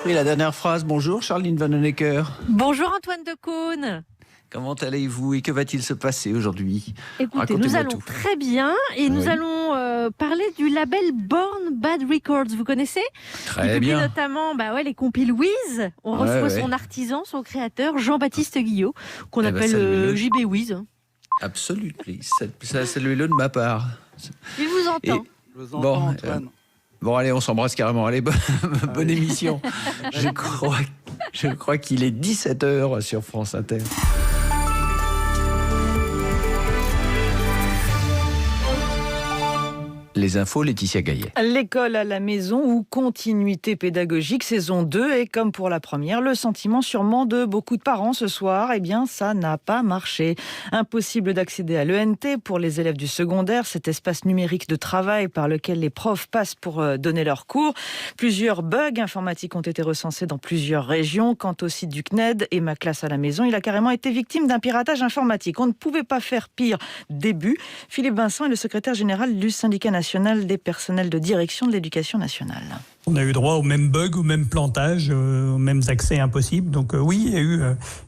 Et la dernière phrase, bonjour Charline Vanhoenacker. Bonjour Antoine Decaune. Comment allez-vous et que va-t-il se passer aujourd'hui? Écoutez, nous allons très bien et nous allons parler du label Born Bad Records. Vous connaissez? Très bien. Notamment les compiles Wiz. On reçoit son artisan, son créateur, Jean-Baptiste Guillot, qu'on appelle JB Wiz. Absolument. Saluez-le de ma part. Il vous entend. Je vous entends, Antoine. Bon, allez, on s'embrasse carrément. Allez, bonne émission. Je crois qu'il est 17h sur France Inter. Les infos, Laetitia Gaillet. L'école à la maison ou continuité pédagogique saison 2 et comme pour la première, le sentiment sûrement de beaucoup de parents ce soir, ça n'a pas marché. Impossible d'accéder à l'ENT pour les élèves du secondaire, cet espace numérique de travail par lequel les profs passent pour donner leurs cours. Plusieurs bugs informatiques ont été recensés dans plusieurs régions. Quant au site du CNED et Ma classe à la maison, il a carrément été victime d'un piratage informatique. On ne pouvait pas faire pire début. Philippe Vincent est le secrétaire général du syndicat national des personnels de direction de l'éducation nationale. On a eu droit aux mêmes bugs, aux mêmes plantages, aux mêmes accès impossibles. Donc oui, il y a eu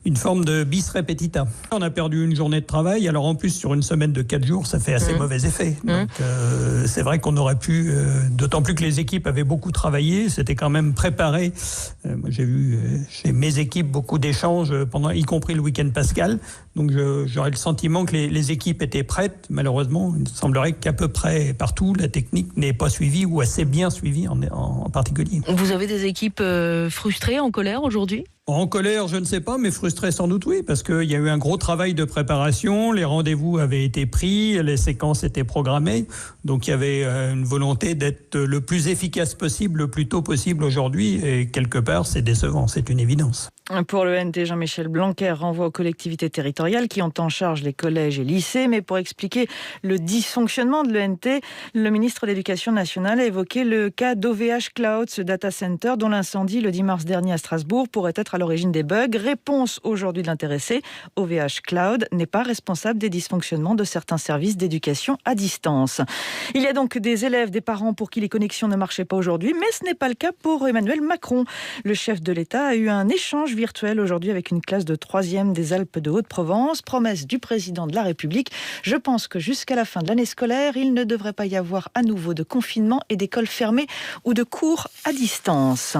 une forme de bis repetita. On a perdu une journée de travail. Alors en plus, sur une semaine de 4 jours, ça fait assez mauvais effet. Donc c'est vrai qu'on aurait pu, d'autant plus que les équipes avaient beaucoup travaillé. C'était quand même préparé. Moi, j'ai vu chez mes équipes beaucoup d'échanges, y compris le week-end pascal. Donc j'aurais le sentiment que les équipes étaient prêtes. Malheureusement, il semblerait qu'à peu près partout, la technique n'est pas suivie ou assez bien suivie en particulier. Vous avez des équipes frustrées, en colère aujourd'hui ? En colère, je ne sais pas, mais frustré sans doute, oui, parce qu'il y a eu un gros travail de préparation, les rendez-vous avaient été pris, les séquences étaient programmées, donc il y avait une volonté d'être le plus efficace possible, le plus tôt possible aujourd'hui, et quelque part, c'est décevant, c'est une évidence. Pour l'ENT, Jean-Michel Blanquer renvoie aux collectivités territoriales qui ont en charge les collèges et lycées, mais pour expliquer le dysfonctionnement de l'ENT, le ministre de l'Éducation nationale a évoqué le cas d'OVH Cloud, ce data center dont l'incendie le 10 mars dernier à Strasbourg pourrait être à l'origine des bugs. Réponse aujourd'hui de l'intéressé, OVH Cloud n'est pas responsable des dysfonctionnements de certains services d'éducation à distance. Il y a donc des élèves, des parents pour qui les connexions ne marchaient pas aujourd'hui, mais ce n'est pas le cas pour Emmanuel Macron. Le chef de l'État a eu un échange virtuel aujourd'hui avec une classe de 3e des Alpes de Haute-Provence. Promesse du président de la République. Je pense que jusqu'à la fin de l'année scolaire, il ne devrait pas y avoir à nouveau de confinement et d'écoles fermées ou de cours à distance.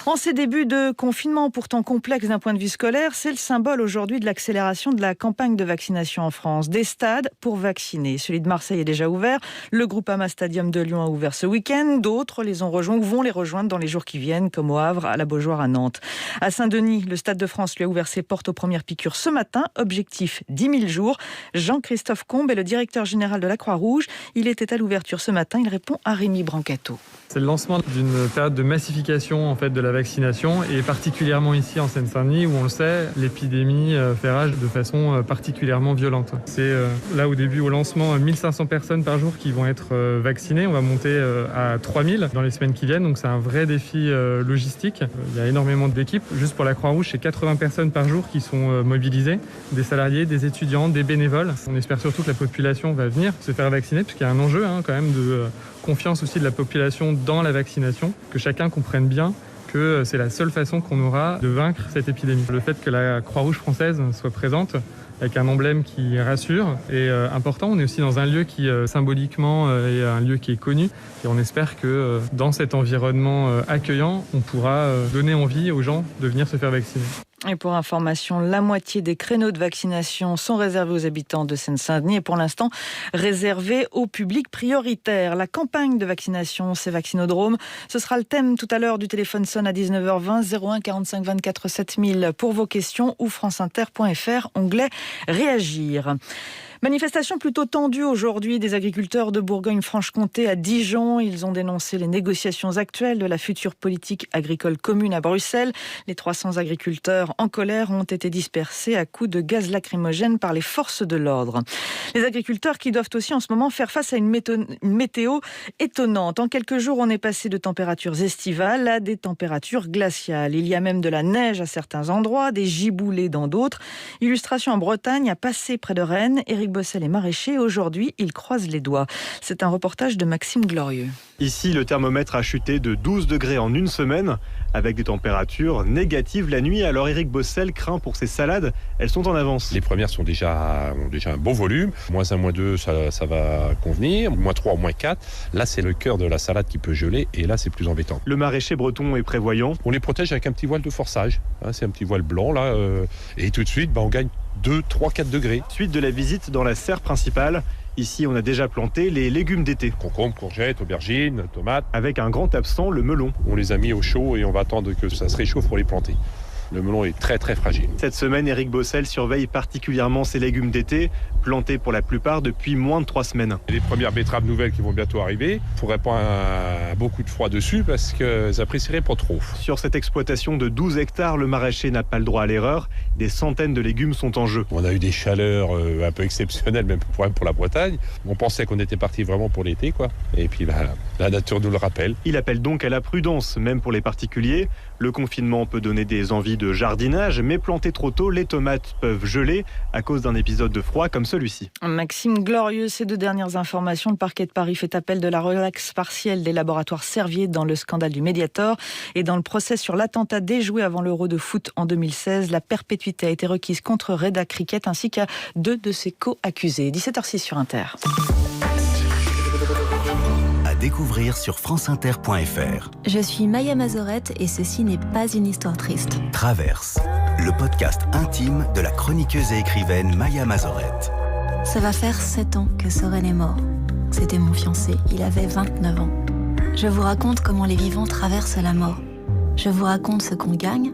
En ces débuts de confinement pourtant complexes d'un point de vue scolaire, c'est le symbole aujourd'hui de l'accélération de la campagne de vaccination en France. Des stades pour vacciner. Celui de Marseille est déjà ouvert. Le Groupama Stadium de Lyon a ouvert ce week-end. D'autres les ont rejoints ou vont les rejoindre dans les jours qui viennent, comme au Havre, à la Beaujoire, à Nantes. À Saint-Denis, le Stade de France lui a ouvert ses portes aux premières piqûres ce matin. Objectif 10 000 jours. Jean-Christophe Combe est le directeur général de la Croix-Rouge. Il était à l'ouverture ce matin. Il répond à Rémi Brancato. C'est le lancement d'une période de massification de la vaccination et particulièrement ici en Seine-Saint-Denis où on le sait, l'épidémie fait rage de façon particulièrement violente. C'est là au début, au lancement, 1500 personnes par jour qui vont être vaccinées. On va monter à 3000 dans les semaines qui viennent, donc c'est un vrai défi logistique. Il y a énormément d'équipes. Juste pour la Croix-Rouge, c'est 80 personnes par jour qui sont mobilisées, des salariés, des étudiants, des bénévoles. On espère surtout que la population va venir se faire vacciner parce qu'il y a un enjeu quand même de confiance aussi de la population dans la vaccination, que chacun comprenne bien que c'est la seule façon qu'on aura de vaincre cette épidémie. Le fait que la Croix-Rouge française soit présente avec un emblème qui rassure est important. On est aussi dans un lieu qui symboliquement est un lieu qui est connu et on espère que dans cet environnement accueillant, on pourra donner envie aux gens de venir se faire vacciner. Et pour information, la moitié des créneaux de vaccination sont réservés aux habitants de Seine-Saint-Denis et pour l'instant réservés au public prioritaire. La campagne de vaccination, c'est Vaccinodrome. Ce sera le thème tout à l'heure du téléphone sonne à 19h20 01 45 24 7000 pour vos questions ou franceinter.fr, onglet réagir. Manifestation plutôt tendue aujourd'hui des agriculteurs de Bourgogne-Franche-Comté à Dijon. Ils ont dénoncé les négociations actuelles de la future politique agricole commune à Bruxelles. Les 300 agriculteurs en colère ont été dispersés à coups de gaz lacrymogène par les forces de l'ordre. Les agriculteurs qui doivent aussi en ce moment faire face à une météo étonnante. En quelques jours, on est passé de températures estivales à des températures glaciales. Il y a même de la neige à certains endroits, des giboulées dans d'autres. Illustration en Bretagne, à Passé près de Rennes. Éric Bossel est maraîcher. Aujourd'hui, il croise les doigts. C'est un reportage de Maxime Glorieux. Ici, le thermomètre a chuté de 12 degrés en une semaine, avec des températures négatives la nuit. Alors Eric Bossel craint pour ses salades, elles sont en avance. Les premières ont déjà un bon volume. -1, -2, ça va convenir. -3, -4. Là, c'est le cœur de la salade qui peut geler et là, c'est plus embêtant. Le maraîcher breton est prévoyant. On les protège avec un petit voile de forçage. C'est un petit voile blanc là. Et tout de suite, on gagne 2, 3, 4 degrés. Suite de la visite dans la serre principale. Ici, on a déjà planté les légumes d'été. Concombres, courgettes, aubergines, tomates. Avec un grand absent, le melon. On les a mis au chaud et on va attendre que ça se réchauffe pour les planter. Le melon est très très fragile. Cette semaine, Eric Bossel surveille particulièrement ces légumes d'été, plantés pour la plupart depuis moins de 3 semaines. Les premières betteraves nouvelles qui vont bientôt arriver, il ne faudrait pas un beau coup de froid dessus parce qu'elles apprécieraient pas trop. Sur cette exploitation de 12 hectares, le maraîcher n'a pas le droit à l'erreur. Des centaines de légumes sont en jeu. On a eu des chaleurs un peu exceptionnelles, même pour la Bretagne. On pensait qu'on était parti vraiment pour l'été, quoi. Et puis la nature nous le rappelle. Il appelle donc à la prudence, même pour les particuliers. Le confinement peut donner des envies de jardinage, mais planté trop tôt, les tomates peuvent geler à cause d'un épisode de froid comme celui-ci. Maxime Glorieux, ces 2 dernières informations. Le parquet de Paris fait appel de la relaxe partielle des laboratoires Servier dans le scandale du Mediator. Et dans le procès sur l'attentat déjoué avant l'Euro de foot en 2016, la perpétuité a été requise contre Reda Cricket ainsi qu'à 2 de ses co-accusés. 17h06 sur Inter. À découvrir sur franceinter.fr. Je suis Maya Mazorette et ceci n'est pas une histoire triste. Traverse, le podcast intime de la chroniqueuse et écrivaine Maya Mazorette. Ça va faire 7 ans que Soren est mort. C'était mon fiancé, il avait 29 ans. Je vous raconte comment les vivants traversent la mort. Je vous raconte ce qu'on gagne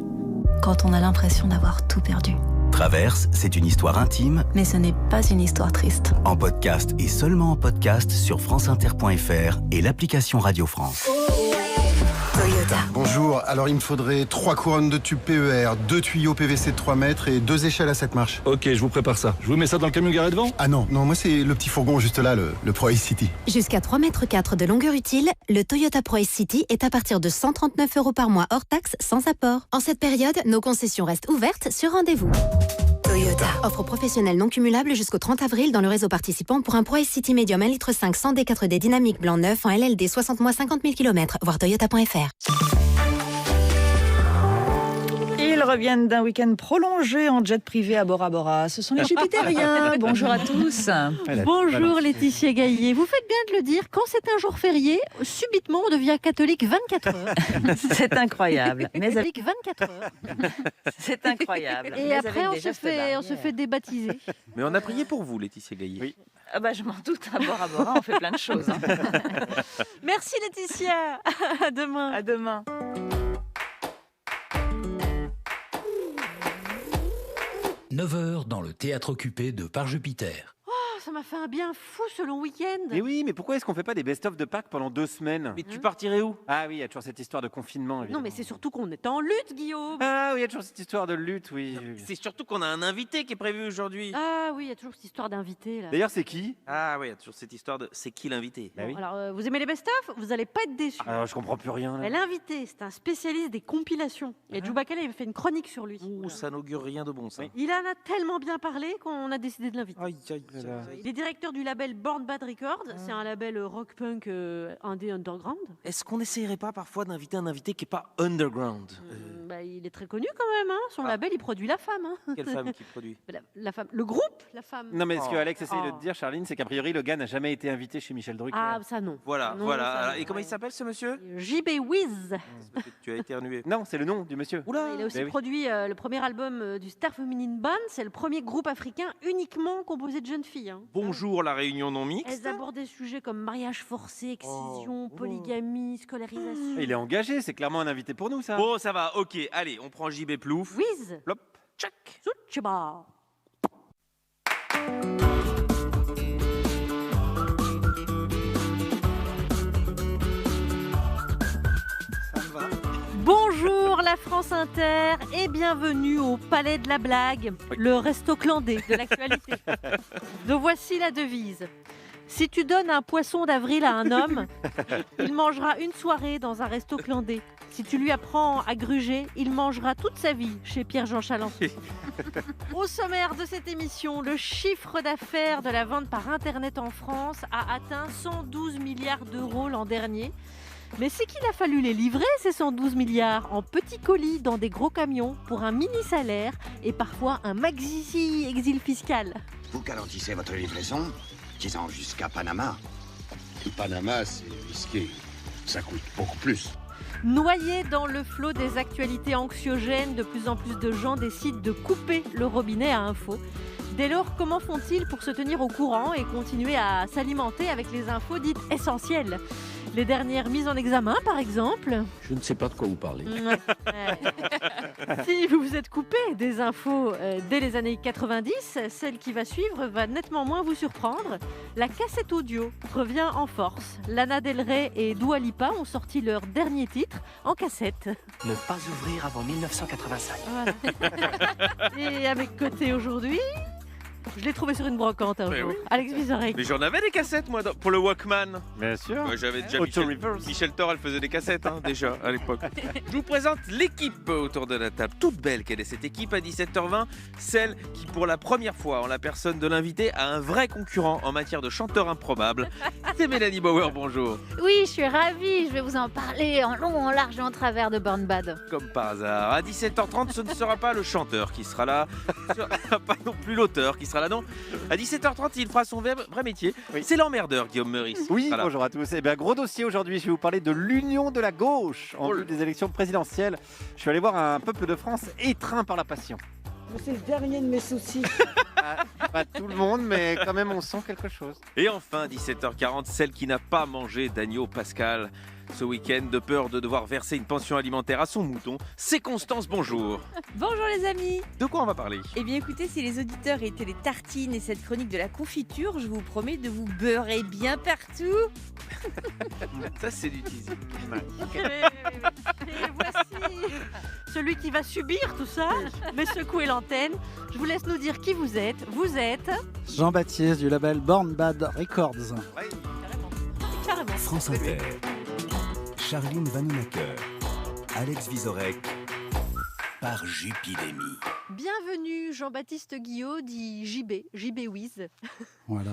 quand on a l'impression d'avoir tout perdu. Traverse, c'est une histoire intime, mais ce n'est pas une histoire triste. En podcast et seulement en podcast sur franceinter.fr et l'application Radio France. Toyota. Bonjour, alors il me faudrait 3 couronnes de tubes PER, 2 tuyaux PVC de 3 mètres et 2 échelles à 7 marches. Ok, je vous prépare ça. Je vous mets ça dans le camion garé devant ? Ah non, moi c'est le petit fourgon juste là, le Pro-Ace City. Jusqu'à 3,4 mètres de longueur utile, le Toyota Pro-Ace City est à partir de 139 € par mois hors taxe sans apport. En cette période, nos concessions restent ouvertes sur rendez-vous. Toyota. Offre professionnelle non cumulable jusqu'au 30 avril dans le réseau participant pour un Pro-Ace City Medium 1,5 litre 100 D4D dynamique blanc neuf en LLD 60 mois 50 000 km, voir toyota.fr. Ils reviennent d'un week-end prolongé en jet privé à Bora Bora. Ce sont les Jupitériens. Bonjour à tous. Bonjour Laetitia Gaillet. Vous faites bien de le dire, quand c'est un jour férié, subitement on devient catholique 24 heures. C'est incroyable. Catholique 24 heures. C'est incroyable. Et après on se fait débaptiser. Mais on a prié pour vous, Laetitia Gaillet. Oui. Ah bah, je m'en doute, à Bora Bora, on fait plein de choses. Hein. Merci Laetitia. À demain. À demain. « 9h dans le théâtre occupé de Par Jupiter. » Ça m'a fait un bien fou ce long week-end. Mais oui, mais pourquoi est-ce qu'on fait pas des best-of de Pâques pendant 2 semaines ? Mais tu partirais où ? Ah oui, il y a toujours cette histoire de confinement, évidemment. Non, mais c'est surtout qu'on est en lutte, Guillaume. Ah oui, il y a toujours cette histoire de lutte, oui. C'est surtout qu'on a un invité qui est prévu aujourd'hui. Ah oui, il y a toujours cette histoire d'invité, là. D'ailleurs, c'est qui ? Ah oui, il y a toujours cette histoire de c'est qui l'invité ? Bon, alors, vous aimez les best-of ? Vous allez pas être déçus. Alors, je comprends plus rien, là. L'invité, c'est un spécialiste des compilations. Et Djoubakal avait fait une chronique sur lui. Ouh, ça n'augure rien de bon, ça. Oui. Il en a tellement bien parlé qu'on a décidé de l'inviter. Il est directeur du label Born Bad Records, c'est un label rock-punk indé underground. Est-ce qu'on n'essayerait pas parfois d'inviter un invité qui n'est pas underground Il est très connu quand même, hein. Son label il produit La Femme. Hein. Quelle femme qui produit la femme, le groupe La Femme. Non mais ce que Alex essaye de te dire, Charline, c'est qu'a priori le gars n'a jamais été invité chez Michel Drucker. Ah ça non. Voilà, non, voilà. Ça, et comment il s'appelle ce monsieur ? JB Wiz. Tu as éternué. Non, c'est le nom du monsieur. Oula. Il a aussi produit le premier album du Star Feminine Band, c'est le premier groupe africain uniquement composé de jeunes filles. Hein. Bonjour la réunion non mixte. Elles abordent des sujets comme mariage forcé, excision, polygamie, scolarisation. Il est engagé, c'est clairement un invité pour nous ça. Bon, ça va, ok, allez, on prend JB Plouf. Wiz. Plop, tchac. Soutcheba. Bonjour la France Inter et bienvenue au Palais de la Blague, le resto clandé de l'actualité. Donc voici la devise. Si tu donnes un poisson d'avril à un homme, il mangera une soirée dans un resto clandé. Si tu lui apprends à gruger, il mangera toute sa vie chez Pierre-Jean Chalençon. Au sommaire de cette émission, le chiffre d'affaires de la vente par Internet en France a atteint 112 milliards d'euros l'an dernier. Mais c'est qu'il a fallu les livrer, ces 112 milliards, en petits colis dans des gros camions pour un mini-salaire et parfois un maxi-exil fiscal. Vous garantissez votre livraison, disons jusqu'à Panama. Panama, c'est risqué. Ça coûte beaucoup plus. Noyés dans le flot des actualités anxiogènes, de plus en plus de gens décident de couper le robinet à infos. Dès lors, comment font-ils pour se tenir au courant et continuer à s'alimenter avec les infos dites essentielles ? Les dernières mises en examen, par exemple. Je ne sais pas de quoi vous parlez. Si vous vous êtes coupé des infos dès les années 90, celle qui va suivre va nettement moins vous surprendre. La cassette audio revient en force. Lana Del Rey et Dua Lipa ont sorti leur dernier titre en cassette. Ne pas ouvrir avant 1985. Voilà. Et à mes côtés aujourd'hui... Je l'ai trouvé sur une brocante un jour. Oui. Alex Vizorek. Mais j'en avais des cassettes, moi, pour le Walkman. Bien sûr. J'avais déjà Auto Reverse. Michel Thor, elle faisait des cassettes, déjà, à l'époque. Je vous présente l'équipe autour de la table. Toute belle quelle est cette équipe à 17h20. Celle qui, pour la première fois, en la personne de l'invité, a un vrai concurrent en matière de chanteur improbable. C'est Mélanie Bauer, bonjour. Oui, je suis ravie. Je vais vous en parler en long, en large et en travers de Born Bad. Comme par hasard. À 17h30, ce ne sera pas le chanteur qui sera là. Ce ne sera pas non plus l'auteur qui sera là, non. À 17h30, il fera son vrai métier. Oui. C'est l'emmerdeur, Guillaume Meurice. Oui, voilà. Bonjour à tous. Eh bien, gros dossier aujourd'hui. Je vais vous parler de l'union de la gauche en vue des élections présidentielles. Je suis allé voir un peuple de France étreint par la passion. C'est le dernier de mes soucis. Pas tout le monde, mais quand même, on sent quelque chose. Et enfin, 17h40, celle qui n'a pas mangé d'agneau pascal ce week-end de peur de devoir verser une pension alimentaire à son mouton, c'est Constance, bonjour. Bonjour les amis. De quoi on va parler ? Eh bien écoutez, si les auditeurs étaient les tartines et cette chronique de la confiture, je vous promets de vous beurrer bien partout. Ça c'est du teasing. Et voici celui qui va subir tout ça, mais secouer l'antenne. Je vous laisse nous dire qui vous êtes. Vous êtes... Jean-Baptiste du label Born Bad Records. Oui, carrément. France Inter. Charline Vanhoenacker, Alex Vizorek, par Jupidémie. Bienvenue Jean-Baptiste Guillot, dit JB Wiz. Voilà.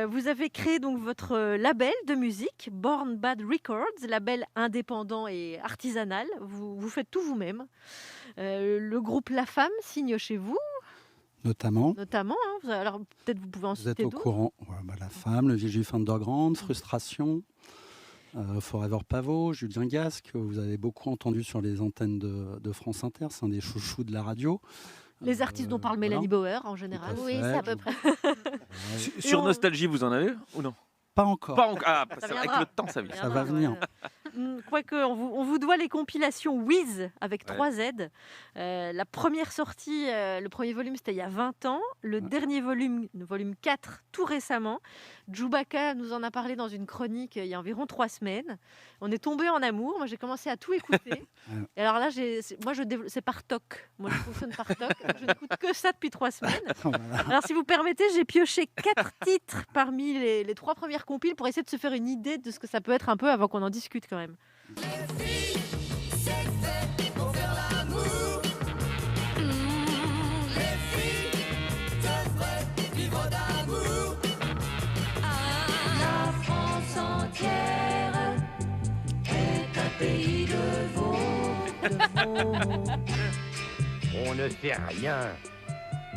Vous avez créé donc votre label de musique, Born Bad Records, label indépendant et artisanal. Vous faites tout vous-même. Le groupe La Femme signe chez vous. Notamment. Hein. Alors peut-être vous pouvez en citer d'autres. Vous êtes au courant. Voilà, La Femme, le Villejuif Underground, Frustration. Forever Pavot, Julien Gasque, vous avez beaucoup entendu sur les antennes de France Inter, c'est un des chouchous de la radio. Les artistes dont parle Mélanie Bauer en général. Tout à Oui, fait. c'est à peu près. Sur Nostalgie, vous en avez ou non ? Pas encore. Ah, Ça avec viendra. le temps, ça vient. Ça va venir. Quoique, on vous doit les compilations Wiz avec 3 Z. La première sortie, le premier volume, c'était il y a 20 ans. Le dernier volume, le volume 4, tout récemment. Chewbacca nous en a parlé dans une chronique il y a environ 3 semaines. On est tombé en amour. Moi, j'ai commencé à tout écouter. Et alors là, c'est par toc. Moi, je fonctionne par toc. Je n'écoute que ça depuis 3 semaines. Alors, si vous permettez, j'ai pioché 4 titres parmi les 3 premières compiles pour essayer de se faire une idée de ce que ça peut être un peu avant qu'on en discute quand même. La France entière est un pays de veaux. On ne fait rien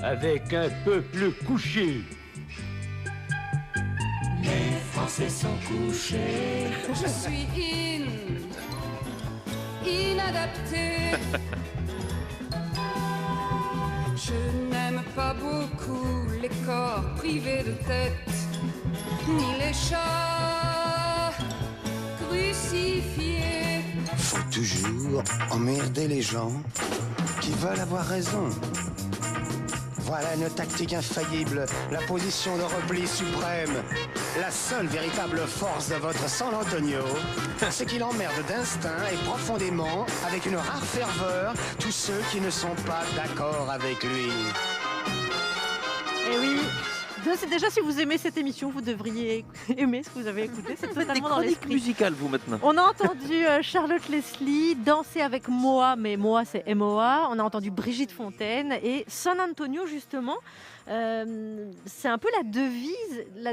avec un peuple couché. Les Français sont couchés. Je suis inadaptée. Je n'aime pas beaucoup les corps privés de tête, ni les chats crucifiés. Faut toujours emmerder les gens qui veulent avoir raison. Voilà une tactique infaillible, la position de repli suprême. La seule véritable force de votre San Antonio, c'est qu'il emmerde d'instinct et profondément, avec une rare ferveur, tous ceux qui ne sont pas d'accord avec lui. Eh oui, Déjà, si vous aimez cette émission, vous devriez aimer ce que vous avez écouté. C'est Vous faites des totalement dans chroniques l'esprit. musicales, vous, maintenant. On a entendu Charlotte Leslie danser avec Moa, mais Moa c'est MOA. On a entendu Brigitte Fontaine et San Antonio justement. C'est un peu la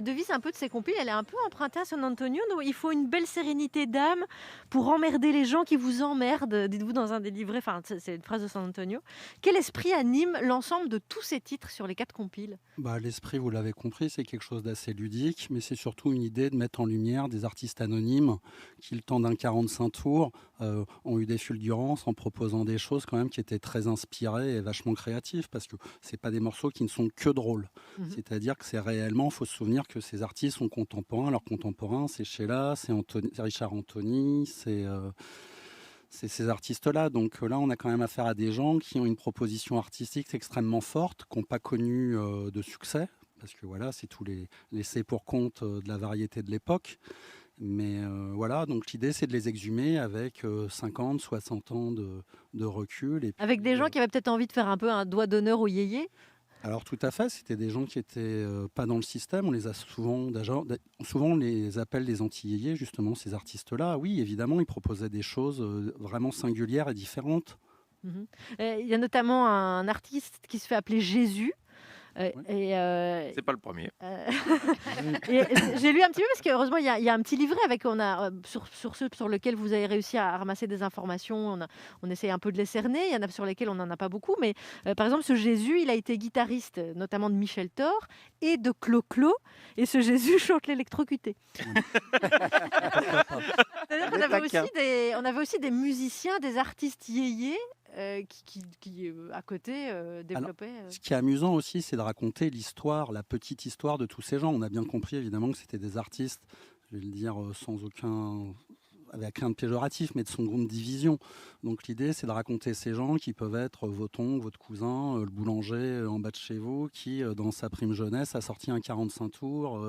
devise un peu de ces compiles. Elle est un peu empruntée à San Antonio. Donc, il faut une belle sérénité d'âme pour emmerder les gens qui vous emmerdent. Dites-vous dans un des livrets. Enfin, c'est une phrase de San Antonio. Quel esprit anime l'ensemble de tous ces titres sur les 4 compiles? L'esprit, vous l'avez compris, c'est quelque chose d'assez ludique, mais c'est surtout une idée de mettre en lumière des artistes anonymes qui, le temps d'un 45 tours, ont eu des fulgurances en proposant des choses quand même qui étaient très inspirées et vachement créatives, parce que c'est pas des morceaux qui ne sont que drôles. C'est-à-dire que c'est réellement, il faut se souvenir que ces artistes sont contemporains. Leurs contemporains, c'est Sheila, c'est Richard Anthony, c'est ces artistes-là. Donc là, on a quand même affaire à des gens qui ont une proposition artistique extrêmement forte, qui n'ont pas connu de succès, parce que voilà, c'est tous les laissés pour compte de la variété de l'époque. Mais voilà, donc l'idée, c'est de les exhumer avec 50, 60 ans de recul. Et puis, Avec des gens qui avaient peut-être envie de faire un peu un doigt d'honneur au yéyé. Alors tout à fait, c'était des gens qui étaient pas dans le système. On les a souvent on les appelle des anti-yéyés, justement, ces artistes-là. Oui, évidemment, ils proposaient des choses vraiment singulières et différentes. Il y a notamment un artiste qui se fait appeler Jésus. C'est pas le premier. Et j'ai lu un petit peu parce qu'heureusement il y a un petit livret avec sur ceux sur lesquels vous avez réussi à ramasser des informations. On essaie un peu de les cerner. Il y en a sur lesquels on n'en a pas beaucoup, mais par exemple ce Jésus, il a été guitariste notamment de Michel Thor et de Clo-Clo, et ce Jésus chante l'électrocuté. C'est-à-dire qu'on avait aussi des musiciens, des artistes yéyés. Qui à côté développaient. Ce qui est amusant aussi, c'est de raconter l'histoire, la petite histoire de tous ces gens. On a bien compris évidemment que c'était des artistes, je vais le dire avec rien de péjoratif, mais de seconde division. Donc l'idée, c'est de raconter ces gens qui peuvent être votre oncle, votre cousin, le boulanger en bas de chez vous, qui, dans sa prime jeunesse, a sorti un 45 tours,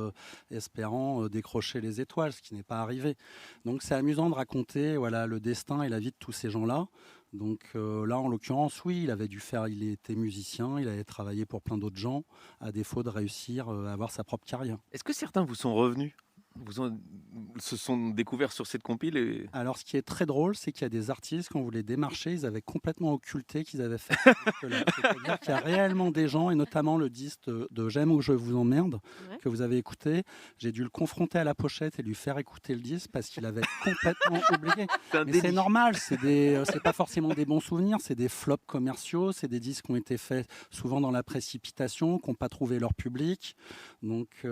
espérant décrocher les étoiles, ce qui n'est pas arrivé. Donc c'est amusant de raconter le destin et la vie de tous ces gens-là. Donc là, en l'occurrence, oui, il était musicien, il avait travaillé pour plein d'autres gens, à défaut de réussir à avoir sa propre carrière. Est-ce que certains vous sont revenus, se sont découverts sur cette compile Alors, ce qui est très drôle, c'est qu'il y a des artistes, quand vous les démarchez, ils avaient complètement occulté qu'ils avaient fait. C'est-à-dire qu'il y a réellement des gens, et notamment le disque de J'aime ou je vous emmerde, que vous avez écouté. J'ai dû le confronter à la pochette et lui faire écouter le disque parce qu'il avait complètement oublié. Mais c'est normal, c'est pas forcément des bons souvenirs, c'est des flops commerciaux, c'est des disques qui ont été faits souvent dans la précipitation, qui n'ont pas trouvé leur public. Donc, et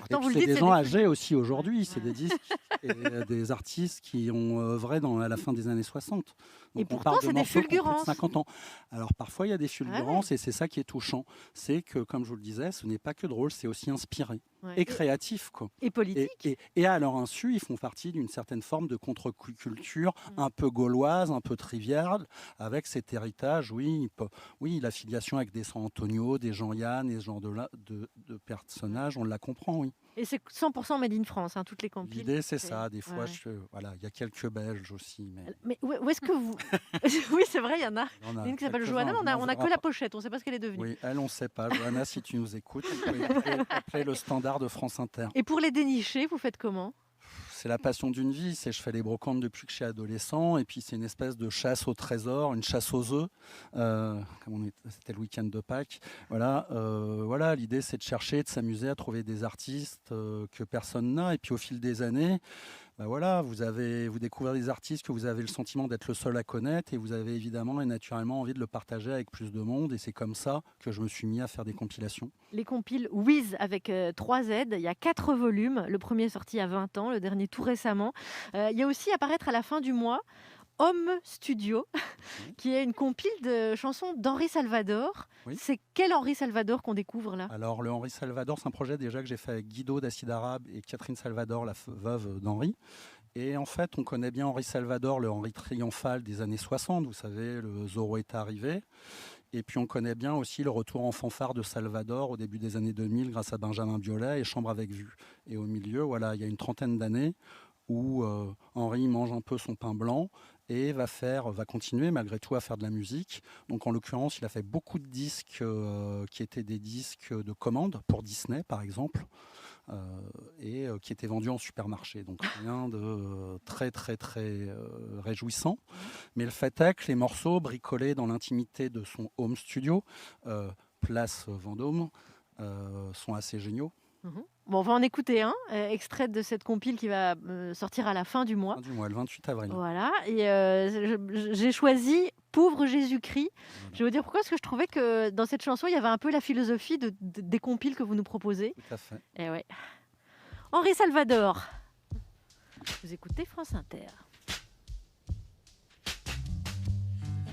puis c'est des gens âgés aussi aujourd'hui, c'est des disques et des artistes qui ont œuvré à la fin des années 60. Donc et pourtant, c'est des fulgurances. 50 ans. Alors parfois, il y a des fulgurances et c'est ça qui est touchant. C'est que, comme je vous le disais, ce n'est pas que drôle, c'est aussi inspiré et créatif. Et politique. Et à leur insu, ils font partie d'une certaine forme de contre-culture un peu gauloise, un peu triviale, avec cet héritage, oui, la filiation avec des San Antonio, des Jean-Yann et ce genre de personnages, on la comprend, oui. Et c'est 100% made in France, toutes les compiles. L'idée, c'est ça. Des fois, il y a quelques Belges aussi. Mais où est-ce que vous... Oui, c'est vrai, il y en a. Il y en a une qui s'appelle Johanna, on n'a que la pochette, on ne sait pas ce qu'elle est devenue. Oui, elle, on ne sait pas. Johanna, si tu nous écoutes, tu peux appeler le standard de France Inter. Et pour les dénicher, vous faites comment ? C'est la passion d'une vie. Je fais les brocantes depuis que je suis adolescent. Et puis, c'est une espèce de chasse au trésor, une chasse aux œufs. C'était le week-end de Pâques. Voilà, l'idée, c'est de chercher, de s'amuser à trouver des artistes que personne n'a. Et puis, au fil des années, vous découvrez des artistes que vous avez le sentiment d'être le seul à connaître. Et vous avez évidemment et naturellement envie de le partager avec plus de monde. Et c'est comme ça que je me suis mis à faire des compilations. Les compiles Wiz avec 3 Z. Il y a 4 volumes. Le premier est sorti il y a 20 ans, le dernier tout récemment. Il y a aussi apparaître à la fin du mois Homme Studio, qui est une compile de chansons d'Henri Salvador. Oui. C'est quel Henri Salvador qu'on découvre là ? Alors le Henri Salvador, c'est un projet déjà que j'ai fait avec Guido d'Acide Arabe et Catherine Salvador, la veuve d'Henri. Et en fait, on connaît bien Henri Salvador, le Henri triomphal des années 60. Vous savez, le Zorro est arrivé. Et puis on connaît bien aussi le retour en fanfare de Salvador au début des années 2000 grâce à Benjamin Biolay et Chambre avec vue. Et au milieu, il y a une 30aine d'années où Henri mange un peu son pain blanc et va continuer malgré tout à faire de la musique. Donc en l'occurrence, il a fait beaucoup de disques qui étaient des disques de commande pour Disney par exemple, et qui étaient vendus en supermarché. Donc rien de très très très réjouissant. Mais le fait est que les morceaux bricolés dans l'intimité de son home studio, place Vendôme, sont assez géniaux. Bon, on va en écouter un, extrait de cette compile qui va sortir à la fin du mois. Fin du mois, le 28 avril. Voilà, et j'ai choisi Pauvre Jésus-Christ. Je vais vous dire pourquoi, parce que je trouvais que dans cette chanson, il y avait un peu la philosophie des compiles que vous nous proposez. Tout à fait. Et ouais. Henri Salvador. Vous écoutez France Inter.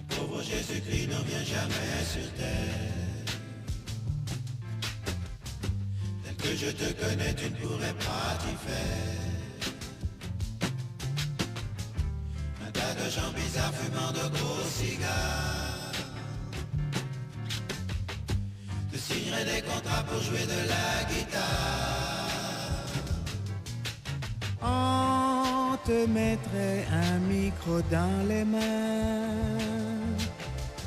Pauvre Jésus-Christ ne vient jamais sur terre. Tel que je te connais, tu ne pourrais pas t'y faire. Un tas de gens bizarres fumant de gros cigares te signeraient des contrats pour jouer de la guitare. On te mettrait un micro dans les mains.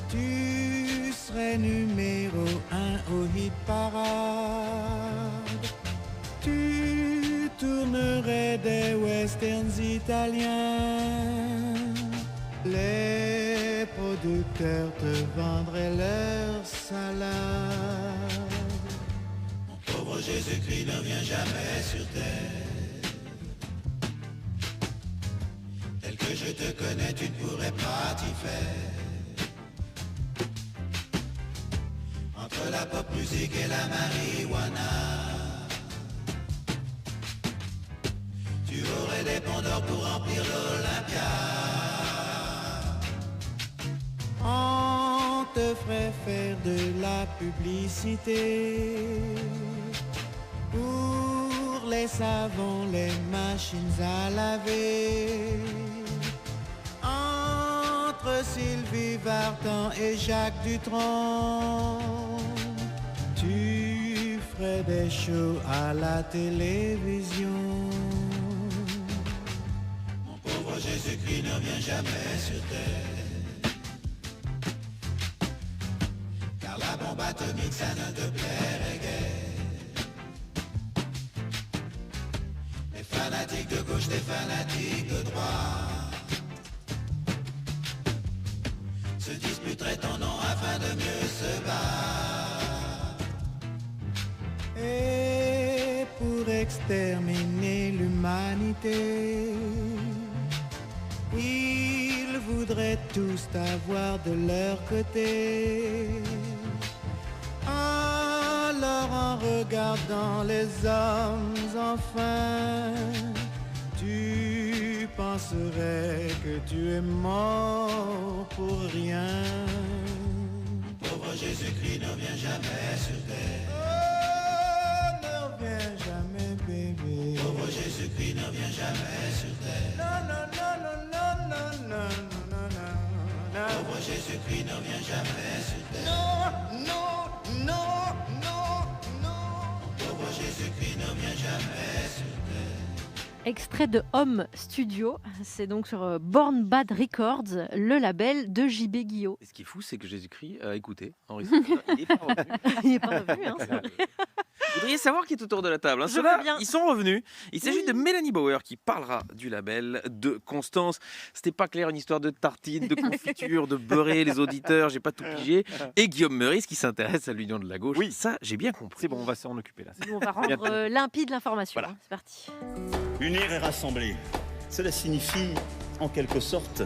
Tu serais numéro 1 au hit parade. Tu tournerais des westerns italiens. Les producteurs te vendraient leur salade. Mon pauvre Jésus-Christ ne vient jamais sur terre. Tel que je te connais, tu ne pourrais pas t'y faire. Entre la pop musique et la marijuana, tu aurais des ponts d'or pour remplir l'Olympia. On te ferait faire de la publicité pour les savons, les machines à laver. Entre Sylvie Vartan et Jacques Dutronc, tu ferais des shows à la télévision. Mon pauvre Jésus-Christ ne vient jamais sur terre, car la bombe atomique ça ne te plairait guère. Les fanatiques de gauche, les fanatiques de droite se disputeraient ton nom afin de mieux se battre. Et pour exterminer l'humanité, ils voudraient tous t'avoir de leur côté. Alors en regardant les hommes enfin, tu penserais que tu es mort pour rien. Pauvre Jésus-Christ ne vient jamais sur terre. Oh, ne viens jamais bébé. Pauvre Jésus-Christ ne vient jamais sur terre. Non, non, non, non, non, non, non, non, non. Pauvre Jésus-Christ ne vient jamais sur terre. Non, non, non, non, non. Pauvre Jésus-Christ ne vient jamais sur terre. Extrait de Home Studio, c'est donc sur Born Bad Records, le label de JB Guillot. Et ce qui est fou, c'est que Jésus-Christ a écouté Henri Salvador. Il n'est pas revenu. Il n'est pas revenu, hein, c'est vrai. Vous devriez savoir qui est autour de la table. Hein. Je Ceux-là, veux bien. ils sont revenus. Il s'agit de Mélanie Bauer qui parlera du label de Constance. C'était pas clair, une histoire de tartines, de confiture, de beurrer les auditeurs, j'ai pas tout pigé. Et Guillaume Meurice qui s'intéresse à l'Union de la gauche. Oui, ça, j'ai bien compris. C'est bon, on va s'en occuper là. Nous, on va rendre limpide l'information. Voilà. Hein, c'est parti. Unir et rassembler. Cela signifie, en quelque sorte,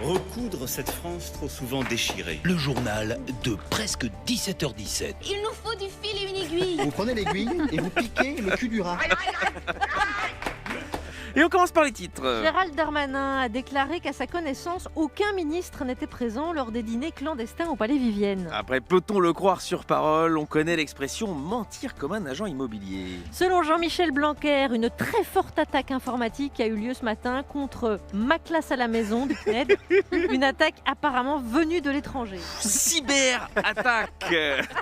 recoudre cette France trop souvent déchirée. Le journal de presque 17h17. Il nous faut du fil et une aiguille. Vous prenez l'aiguille et vous piquez le cul du rat. Et on commence par les titres. Gérald Darmanin a déclaré qu'à sa connaissance, aucun ministre n'était présent lors des dîners clandestins au Palais Vivienne. Après, peut-on le croire sur parole, on connaît l'expression mentir comme un agent immobilier. Selon Jean-Michel Blanquer, une très forte attaque informatique a eu lieu ce matin contre Ma classe à la maison du CNED. Une attaque apparemment venue de l'étranger. Cyber-attaque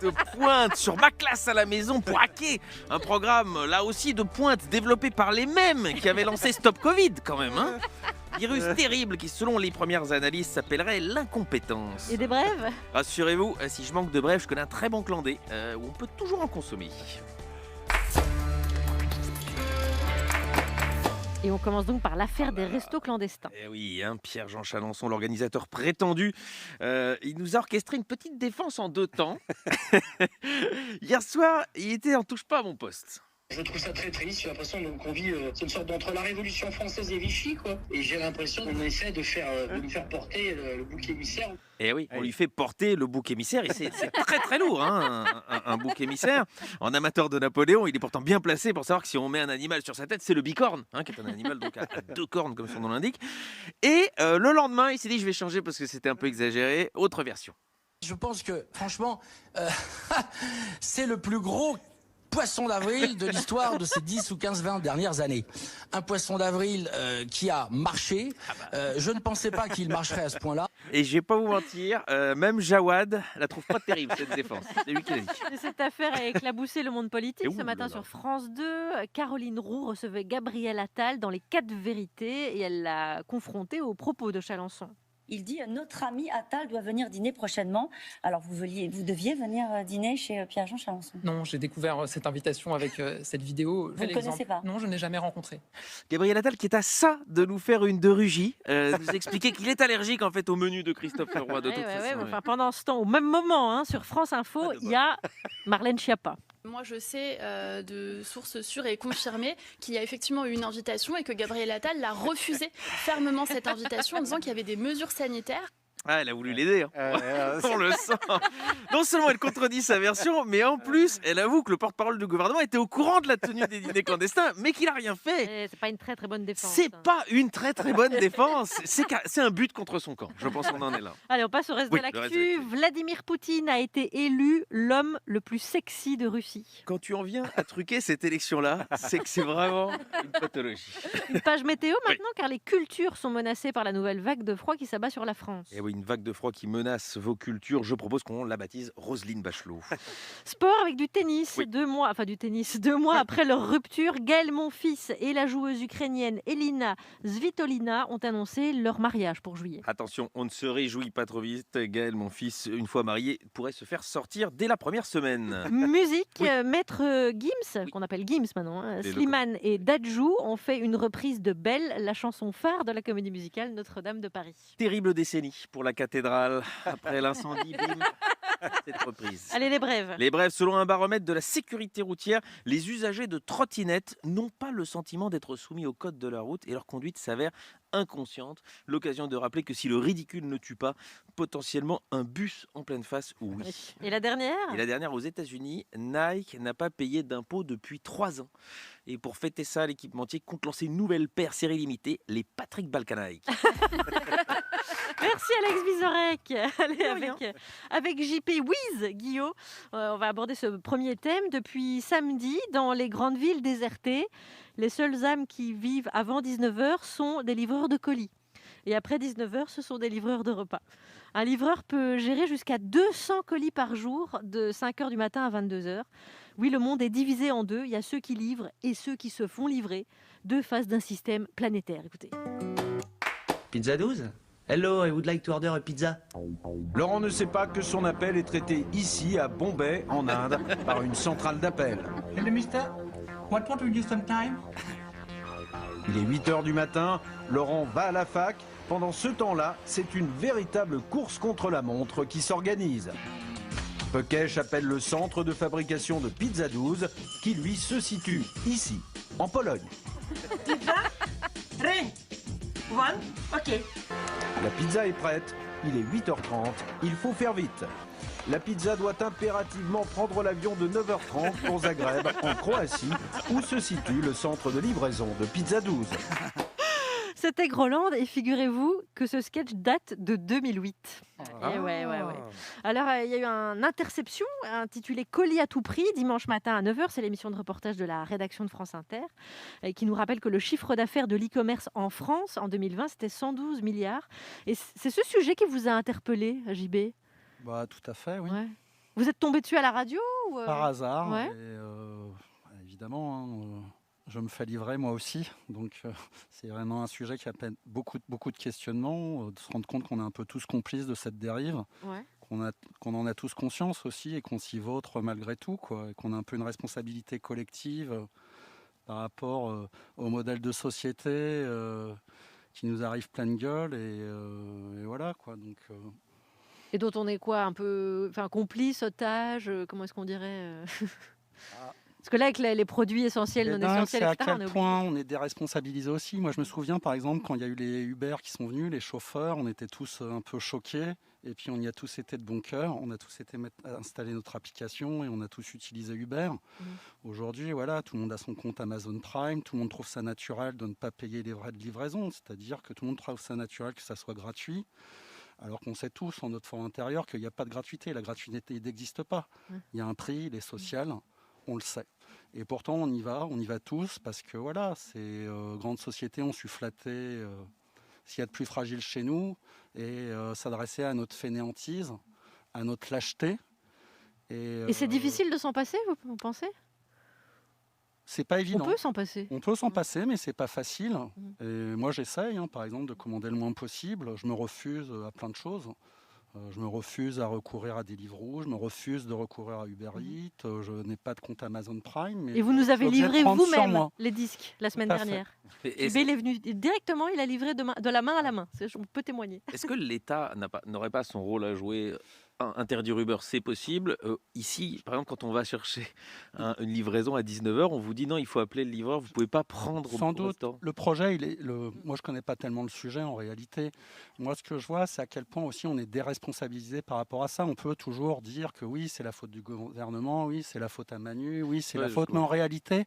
de pointe sur Ma classe à la maison pour hacker un programme là aussi de pointe développé par les mêmes qui avaient lancé Stop Covid quand même. Hein. Virus terrible qui, selon les premières analyses, s'appellerait l'incompétence. Et des brèves? Rassurez-vous, si je manque de brèves, je connais un très bon clan D où on peut toujours en consommer. Et on commence donc par l'affaire des restos clandestins. Eh oui, hein, Pierre-Jean Chalençon, l'organisateur prétendu, il nous a orchestré une petite défense en 2 temps. Hier soir, il était en touche pas à mon poste. Je trouve ça très triste, j'ai l'impression qu'on vit c'est une sorte d'entre la Révolution française et Vichy, quoi. Et j'ai l'impression qu'on essaie de nous faire porter le bouc émissaire. Eh oui, on lui fait porter le bouc émissaire et c'est très très lourd, hein, un bouc émissaire. En amateur de Napoléon, il est pourtant bien placé pour savoir que si on met un animal sur sa tête, c'est le bicorne, hein, qui est un animal donc à 2 cornes comme son nom l'indique. Et le lendemain, il s'est dit je vais changer parce que c'était un peu exagéré, autre version. Je pense que franchement, c'est le plus gros poisson d'avril de l'histoire de ces 10 ou 15-20 dernières années. Un poisson d'avril qui a marché. Je ne pensais pas qu'il marcherait à ce point-là. Et je vais pas vous mentir, même Jawad la trouve pas terrible cette défense. C'est lui qui l'a dit. Et cette affaire a éclaboussé le monde politique. Ce matin sur France 2, Caroline Roux recevait Gabriel Attal dans les 4 vérités et elle l'a confronté aux propos de Chalençon. Il dit notre ami Attal doit venir dîner prochainement. Alors vous deviez venir dîner chez Pierre-Jean Chalençon. Non, j'ai découvert cette invitation avec cette vidéo. Vous ne connaissez pas? Non, je n'ai jamais rencontré. Gabriel Attal qui est à ça de nous faire une de Rugy, nous expliquer qu'il est allergique en fait au menu de Christophe Leroy de toute façon. Enfin, pendant ce temps, au même moment, hein, sur France Info, il y a Marlène Schiappa. Moi, je sais de sources sûres et confirmées qu'il y a effectivement eu une invitation et que Gabriel Attal l'a refusé fermement cette invitation en disant qu'il y avait des mesures sanitaires. Ah, elle a voulu l'aider, hein. On le sent. Non seulement elle contredit sa version, mais en plus, elle avoue que le porte-parole du gouvernement était au courant de la tenue des dîners clandestins, mais qu'il n'a rien fait. C'est pas une très très bonne défense. C'est pas une très très bonne défense. C'est un but contre son camp. Je pense qu'on en est là. Allez, on passe au reste de l'actu. Vladimir Poutine a été élu l'homme le plus sexy de Russie. Quand tu en viens à truquer cette élection-là, c'est que c'est vraiment une pathologie. Une page météo maintenant, car les cultures sont menacées par la nouvelle vague de froid qui s'abat sur la France. Et oui, une vague de froid qui menace vos cultures. Je propose qu'on la baptise Roselyne Bachelot. Sport avec du tennis. 2 mois après leur rupture, Gaël Monfils et la joueuse ukrainienne Elina Svitolina ont annoncé leur mariage pour juillet. Attention, on ne se réjouit pas trop vite. Gaël Monfils, une fois marié, pourrait se faire sortir dès la première semaine. Musique, Maître Gims, qu'on appelle Gims maintenant, hein, Slimane et Dadju ont fait une reprise de Belle, la chanson phare de la comédie musicale Notre-Dame de Paris. Terrible décennie pour la cathédrale. Après l'incendie, bim, cette reprise. Allez, les brèves. Les brèves, selon un baromètre de la sécurité routière, les usagers de trottinettes n'ont pas le sentiment d'être soumis au code de la route et leur conduite s'avère inconsciente. L'occasion de rappeler que si le ridicule ne tue pas, potentiellement un bus en pleine face, oui. Et la dernière ? Et la dernière, aux États-Unis, Nike n'a pas payé d'impôts depuis 3 ans. Et pour fêter ça, l'équipementier compte lancer une nouvelle paire série limitée, les Patrick Balkanaï. Merci Alex Vizorek. Allez, avec JP Wiz, Guillaume, on va aborder ce premier thème. Depuis samedi, dans les grandes villes désertées, les seules âmes qui vivent avant 19h sont des livreurs de colis. Et après 19h, ce sont des livreurs de repas. Un livreur peut gérer jusqu'à 200 colis par jour, de 5h du matin à 22h. Oui, le monde est divisé en deux. Il y a ceux qui livrent et ceux qui se font livrer. 2 faces d'un système planétaire. Écoutez. Pizza 12 ? Hello, I would like to order a pizza. Laurent ne sait pas que son appel est traité ici, à Bombay, en Inde, par une centrale d'appel. Hello, mister. What want to use some time? Il est 8h du matin, Laurent va à la fac. Pendant ce temps-là, c'est une véritable course contre la montre qui s'organise. Pekech appelle le centre de fabrication de Pizza 12, qui lui se situe ici, en Pologne. Pizza? 3, 1, ok. La pizza est prête, il est 8h30, il faut faire vite. La pizza doit impérativement prendre l'avion de 9h30 pour Zagreb, en Croatie, où se situe le centre de livraison de Pizza 12. C'était Groland et figurez-vous que ce sketch date de 2008. Et ouais. Alors, il y a eu une interception intitulée Colis à tout prix, dimanche matin à 9h. C'est l'émission de reportage de la rédaction de France Inter qui nous rappelle que le chiffre d'affaires de l'e-commerce en France en 2020, c'était 112 milliards. Et c'est ce sujet qui vous a interpellé, JB ? Bah, tout à fait, oui. Ouais. Vous êtes tombé dessus à la radio ou Par hasard. Ouais. Et, évidemment, Je me fais livrer moi aussi, donc c'est vraiment un sujet qui appelle beaucoup de questionnements, de se rendre compte qu'on est un peu tous complices de cette dérive, qu'on en a tous conscience aussi et qu'on s'y vautre malgré tout, quoi, et qu'on a un peu une responsabilité collective par rapport au modèle de société qui nous arrive pleine gueule et voilà quoi. Donc, Et dont on est quoi, un peu, complice, otage, comment est-ce qu'on dirait Parce que là, avec les produits essentiels, non essentiels, c'est etc., à quel point on est déresponsabilisés aussi. Moi, je me souviens, par exemple, quand il y a eu les Uber qui sont venus, les chauffeurs, on était tous un peu choqués. Et puis, on y a tous été de bon cœur. On a tous été installer notre application et on a tous utilisé Uber. Aujourd'hui, voilà, tout le monde a son compte Amazon Prime. Tout le monde trouve ça naturel de ne pas payer les frais de livraison. C'est-à-dire que tout le monde trouve ça naturel que ça soit gratuit. Alors qu'on sait tous, en notre fort intérieur, qu'il n'y a pas de gratuité. La gratuité n'existe pas. Il y a un prix, il est social. On le sait. Et pourtant, on y va tous, parce que voilà, ces grandes sociétés ont su flatter ce qu'il y a de plus fragile chez nous et s'adresser à notre fainéantise, à notre lâcheté. Et c'est difficile de s'en passer, vous pensez ? C'est pas évident. On peut s'en passer. On peut s'en passer, mais c'est pas facile. Et moi, j'essaye, par exemple, de commander le moins possible. Je me refuse à plein de choses. Je me refuse à recourir à des livres rouges, je me refuse de recourir à Uber Eats, je n'ai pas de compte Amazon Prime. Mais et vous nous avez livré vous-même les disques la semaine Tout à dernière. fait. Bell est venu directement, il a livré de la main à la main. On peut témoigner. Est-ce que l'État n'aurait pas son rôle à jouer ? Interdire Uber, c'est possible. Ici, par exemple, quand on va chercher une livraison à 19h, on vous dit non, il faut appeler le livreur, vous ne pouvez pas prendre Sans doute. Le projet, moi je ne connais pas tellement le sujet en réalité. Moi, ce que je vois, c'est à quel point aussi on est déresponsabilisé par rapport à ça. On peut toujours dire que oui, c'est la faute du gouvernement, oui, c'est la faute à Manu, oui, c'est la faute. Mais en réalité,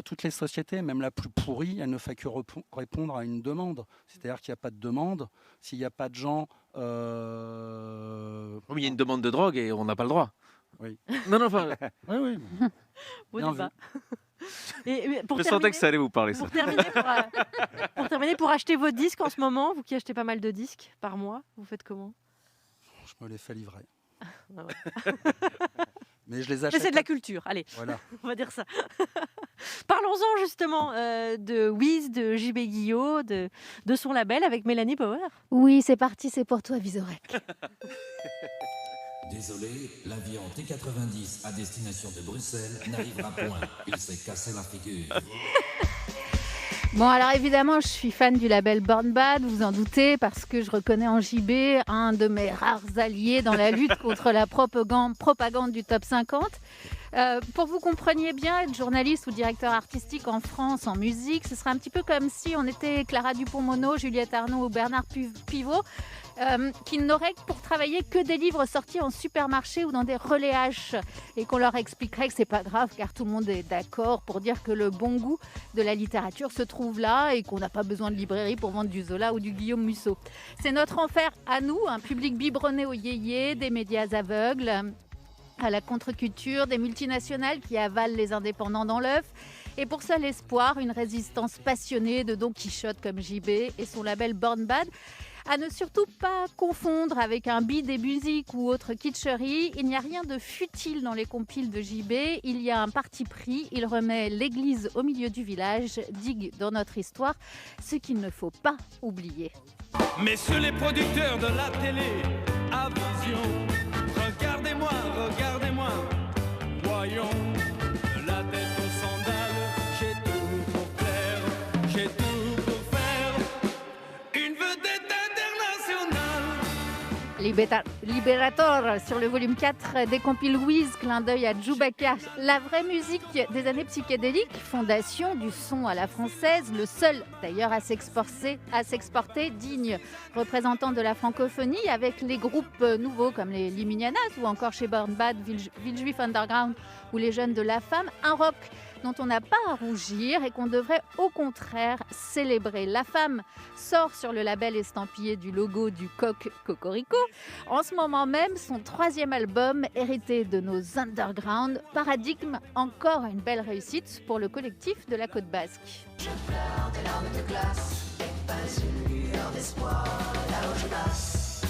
toutes les sociétés, même la plus pourrie, elle ne fait que répondre à une demande. C'est-à-dire qu'il n'y a pas de demande. S'il n'y a pas de gens... Il y a une demande de drogue et on n'a pas le droit. Oui. Non, enfin... oui. Bon débat. Je sentais que ça allait vous parler, ça. Pour terminer, pour acheter vos disques en ce moment, vous qui achetez pas mal de disques par mois, vous faites comment ? Je me les fais livrer. Mais je les achète. Mais c'est de la culture, allez, voilà. On va dire ça. Parlons-en justement de Wiz, de JB Guillot, de son label avec Mélanie Bauer. Oui, c'est parti, c'est pour toi, Vizorek. Désolé, l'avion T90 à destination de Bruxelles n'arrivera point. Il s'est cassé la figure. Bon, alors évidemment, je suis fan du label Born Bad, vous en doutez, parce que je reconnais en JB un de mes rares alliés dans la lutte contre la propagande du top 50. Pour que vous compreniez bien, être journaliste ou directeur artistique en France en musique, ce serait un petit peu comme si on était Clara Dupont-Moreau, Juliette Arnaud ou Bernard Pivot, qui n'auraient pour travailler que des livres sortis en supermarché ou dans des relais H, et qu'on leur expliquerait que c'est pas grave car tout le monde est d'accord pour dire que le bon goût de la littérature se trouve là et qu'on n'a pas besoin de librairie pour vendre du Zola ou du Guillaume Musso. C'est notre enfer à nous, un public biberonné au yéyé, des médias aveugles à la contre-culture, des multinationales qui avalent les indépendants dans l'œuf, et pour seul espoir, une résistance passionnée de Don Quichotte comme JB et son label Born Bad. À ne surtout pas confondre avec un bid des musiques ou autre kitscherie. Il n'y a rien de futile dans les compiles de JB. Il y a un parti pris. Il remet l'église au milieu du village, digue dans notre histoire, ce qu'il ne faut pas oublier. Messieurs les producteurs de la télé, à vision, regardez-moi, regardez-moi, voyons, de la tête aux sandales, j'ai tout pour plaire, j'ai tout pour faire, une vedette internationale. Liberator sur le volume 4 des compiles Wiz, clin d'œil à Chewbacca. La vraie musique des années psychédéliques, fondation du son à la française, le seul d'ailleurs à s'exporter, digne représentant de la francophonie, avec les groupes nouveaux comme les Liminianas ou encore chez Born Bad, Villejuif Underground ou les Jeunes de la Femme, un rock dont on n'a pas à rougir et qu'on devrait au contraire célébrer. La Femme sort sur le label estampillé du logo du coq Cocorico. En ce moment même, son 3e album, hérité de nos underground, Paradigme, encore une belle réussite pour le collectif de la Côte Basque. Je pleure des larmes de glace, et pas une lueur d'espoir là où je passe.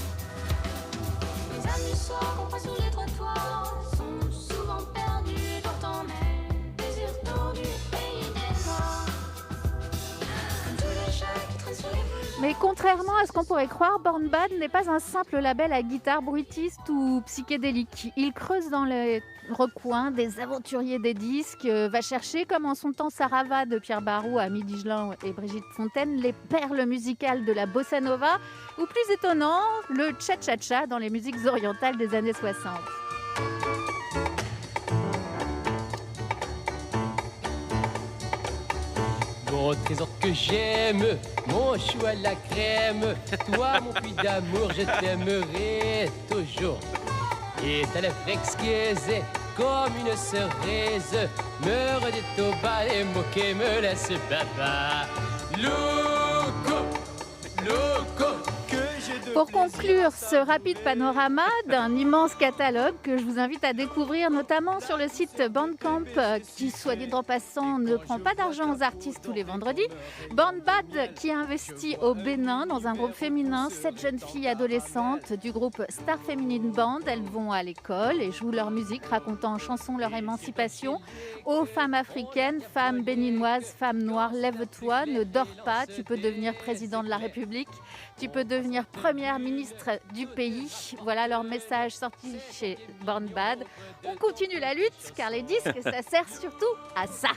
Les amis soirs qu'on passe sur les trottoirs sont souvent perdus, pourtant mes désirs tordus et idées noires. Mais contrairement à ce qu'on pourrait croire, Born Bad n'est pas un simple label à guitare bruitiste ou psychédélique. Il creuse dans les recoins des aventuriers des disques, va chercher, comme en son temps Sarava de Pierre Barou, Ami Digelin et Brigitte Fontaine, les perles musicales de la bossa nova, ou plus étonnant, le cha-cha-cha dans les musiques orientales des années 60. Mon trésor que j'aime, mon chou à la crème, toi mon puits d'amour, je t'aimerai toujours. Et ta lèvre exquise comme une cerise, me redit au bas les mots qui me laissent papa. Loco, loco. Pour conclure ce rapide panorama d'un immense catalogue que je vous invite à découvrir, notamment sur le site Bandcamp, qui, soit dit en passant, ne prend pas d'argent aux artistes tous les vendredis. Born Bad, qui a investi au Bénin dans un groupe féminin, 7 jeunes filles adolescentes du groupe Star Feminine Band. Elles vont à l'école et jouent leur musique, racontant en chanson leur émancipation. Aux femmes africaines, femmes béninoises, femmes noires, lève-toi, ne dors pas, tu peux devenir président de la République, tu peux devenir première ministre du pays. Voilà leur message sorti chez Born Bad. On continue la lutte car les disques, ça sert surtout à ça.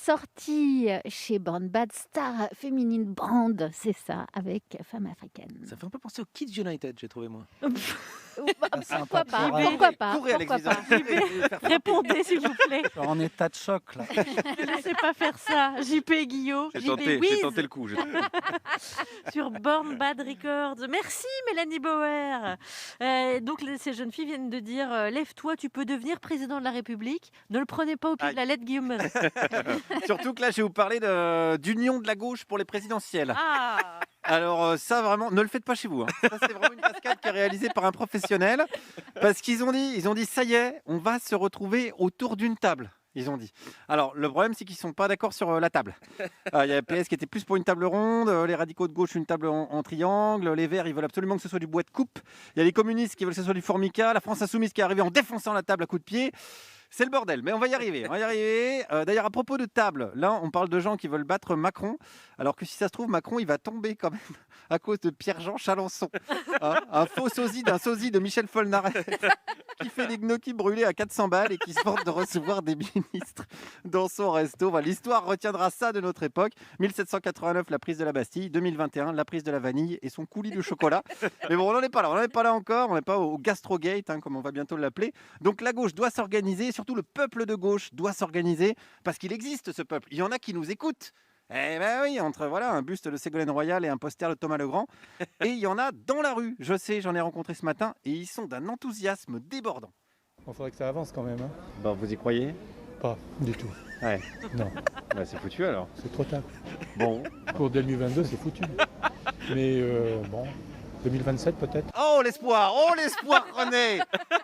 sortie chez Born Bad, Star Féminine Brand, c'est ça, avec Femme africaine. Ça fait un peu penser au Kids United, j'ai trouvé moi. Pourquoi pas, pareil. pourquoi pas, Courez, Alex pourquoi Vizorek. pas. Répondez, s'il vous plaît. Je suis en état de choc là. Je ne sais pas faire ça. JP Guillaume, J'ai JP tenté Wiz le coup. sur Born Bad Records. Merci Mélanie Bauer. Donc ces jeunes filles viennent de dire lève-toi, tu peux devenir président de la République. Ne le prenez pas au pied de la lettre, Guillaume Meurice. Surtout que là, je vais vous parler d'union de la gauche pour les présidentielles. Ah. Alors ça vraiment, ne le faites pas chez vous. Hein. Ça c'est vraiment une cascade qui est réalisée par un professionnel. Parce qu'ils ont dit, ça y est, on va se retrouver autour d'une table. Ils ont dit. Alors le problème c'est qu'ils sont pas d'accord sur la table. Il y a PS qui était plus pour une table ronde, les radicaux de gauche une table en triangle, les Verts ils veulent absolument que ce soit du bois de coupe. Il y a les communistes qui veulent que ce soit du formica, la France insoumise qui est arrivée en défonçant la table à coups de pied. C'est le bordel, mais on va y arriver. D'ailleurs, à propos de table, là, on parle de gens qui veulent battre Macron, alors que si ça se trouve, Macron, il va tomber quand même à cause de Pierre-Jean Chalençon. Un faux sosie d'un sosie de Michel Polnareff qui fait des gnocchis brûlés à 400 balles et qui se vante de recevoir des ministres dans son resto. Voilà, l'histoire retiendra ça de notre époque. 1789, la prise de la Bastille. 2021, la prise de la vanille et son coulis de chocolat. Mais bon, on n'en est pas là encore. On n'est pas au gastrogate, comme on va bientôt l'appeler. Donc la gauche doit s'organiser. Surtout le peuple de gauche doit s'organiser parce qu'il existe ce peuple. Il y en a qui nous écoutent. Eh ben oui, entre un buste de Ségolène Royal et un poster de Thomas Legrand. Et il y en a dans la rue. Je sais, j'en ai rencontré ce matin et ils sont d'un enthousiasme débordant. Il faudrait que ça avance quand même. Vous y croyez? Pas du tout. Ouais. Non. C'est foutu alors. C'est trop tard. Bon. Pour 2022, c'est foutu. Mais bon, 2027 peut-être. Oh l'espoir, René.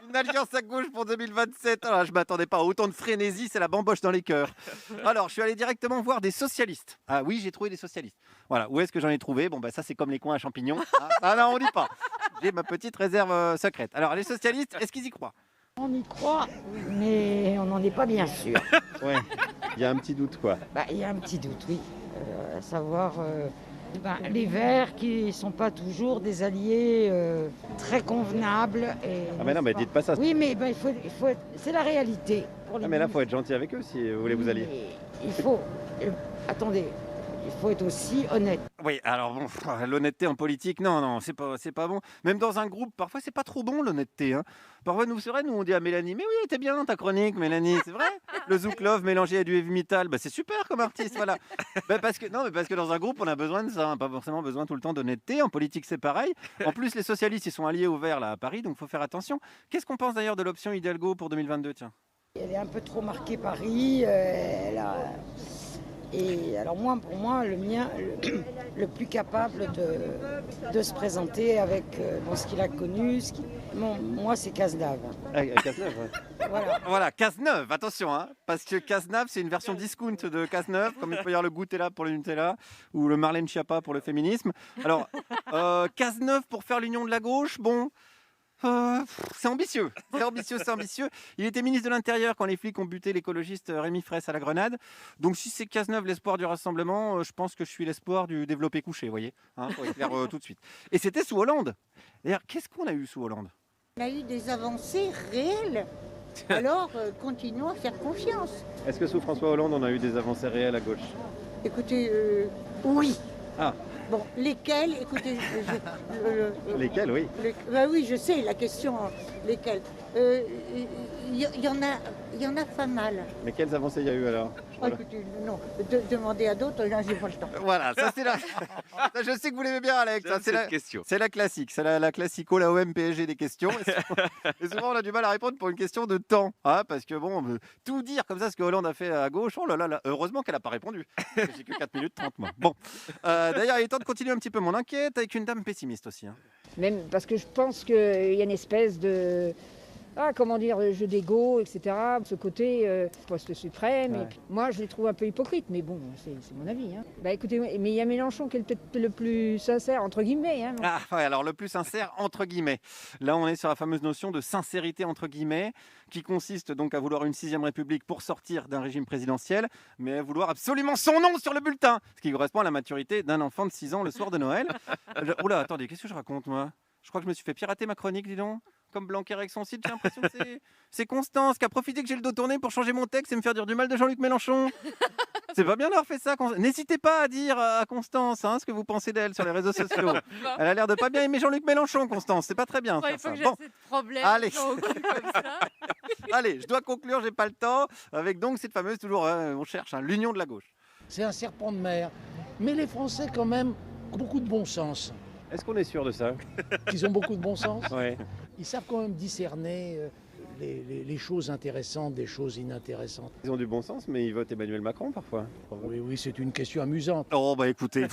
Une alliance à gauche pour 2027. Alors, je ne m'attendais pas à autant de frénésie, c'est la bamboche dans les cœurs. Alors, je suis allé directement voir des socialistes. Ah oui, j'ai trouvé des socialistes. Voilà, où est-ce que j'en ai trouvé? Bon, ça c'est comme les coins à champignons. Ah non, on dit pas. J'ai ma petite réserve secrète. Alors, les socialistes, est-ce qu'ils y croient? On y croit, mais on n'en est pas bien sûr. Ouais, il y a un petit doute quoi. Il y a un petit doute, oui. À savoir les Verts qui ne sont pas toujours des alliés très convenables. Mais non, mais dites pas ça. Oui, mais il faut être... c'est la réalité. Mais là, il faut être gentil avec eux si vous voulez vous allier. Il faut... attendez, il faut être aussi honnête. Oui, alors bon, l'honnêteté en politique, non, c'est pas bon. Même dans un groupe, parfois, c'est pas trop bon l'honnêteté. Parfois, c'est vrai, nous on dit à Mélanie, mais oui, t'es bien ta chronique, Mélanie, c'est vrai. Le Zouk Love mélangé à du heavy metal, c'est super comme artiste, voilà. Parce que dans un groupe, on a besoin de ça, pas forcément besoin tout le temps d'honnêteté. En politique, c'est pareil. En plus, les socialistes, ils sont alliés au Vert là à Paris, donc faut faire attention. Qu'est-ce qu'on pense d'ailleurs de l'option Hidalgo pour 2022, tiens? Elle est un peu trop marquée Paris. Et alors pour moi, le mien, le plus capable de se présenter avec ce qu'il a connu, moi c'est Cazeneuve. Cazeneuve, ouais. Voilà, Cazeneuve, attention, parce que Cazeneuve, c'est une version discount de Cazeneuve, comme il peut y avoir le Goutella pour le Nutella, ou le Marlène Schiappa pour le féminisme. Alors, Cazeneuve pour faire l'union de la gauche, bon... c'est ambitieux. Il était ministre de l'Intérieur quand les flics ont buté l'écologiste Rémi Fraisse à la Grenade. Donc si c'est Cazeneuve l'espoir du rassemblement, je pense que je suis l'espoir du développé couché, vous voyez, pour être clair tout de suite. Et c'était sous Hollande. D'ailleurs, qu'est-ce qu'on a eu sous Hollande? On a eu des avancées réelles. Alors, continuons à faire confiance. Est-ce que sous François Hollande, on a eu des avancées réelles à gauche? Écoutez, oui. Ah. Bon, lesquels? Écoutez, lesquels, oui. Oui, je sais la question. Lesquels? Il y en a pas mal. Mais quelles avancées il y a eu alors? Écoutez, non, demandez à d'autres, là j'ai pas le temps. Voilà, ça c'est la... Je sais que vous l'aimez bien, Alex. C'est la classique, c'est la classico, la OM PSG des questions. Et souvent on a du mal à répondre pour une question de temps, parce que bon, tout dire comme ça, ce que Hollande a fait à gauche, oh là là, heureusement qu'elle n'a pas répondu. J'ai que 4 minutes 30 moi. Bon, d'ailleurs il est temps de continuer un petit peu mon enquête avec une dame pessimiste aussi. Même parce que je pense qu'il y a une espèce de... le jeu d'ego, etc. Ce côté poste suprême. Ouais. Et puis, moi, je les trouve un peu hypocrites, mais bon, c'est mon avis. Écoutez, mais il y a Mélenchon qui est peut-être le plus sincère, entre guillemets. Alors le plus sincère, entre guillemets. Là, on est sur la fameuse notion de sincérité, entre guillemets, qui consiste donc à vouloir une 6e République pour sortir d'un régime présidentiel, mais à vouloir absolument son nom sur le bulletin, ce qui correspond à la maturité d'un enfant de 6 ans le soir de Noël. Oula, attendez, qu'est-ce que je raconte, moi? Je crois que je me suis fait pirater ma chronique, dis donc. Comme Blanquer avec son site, j'ai l'impression que c'est Constance qui a profité que j'ai le dos tourné pour changer mon texte et me faire dire du mal de Jean-Luc Mélenchon. C'est pas bien d'avoir fait ça. N'hésitez pas à dire à Constance ce que vous pensez d'elle sur les réseaux sociaux. Elle a l'air de pas bien aimer Jean-Luc Mélenchon, Constance. C'est pas très bien. Il faut ça. que j'ai assez de problèmes. Allez. Comme ça. Allez, je dois conclure, j'ai pas le temps. Avec donc cette fameuse, toujours, on cherche l'union de la gauche. C'est un serpent de mer. Mais les Français, quand même, ont beaucoup de bon sens. Est-ce qu'on est sûr de ça? Ils ont beaucoup de bon sens. Ouais. Ils savent quand même discerner les choses intéressantes des choses inintéressantes. Ils ont du bon sens, mais ils votent Emmanuel Macron parfois. Oui, c'est une question amusante. Oh, bah écoutez,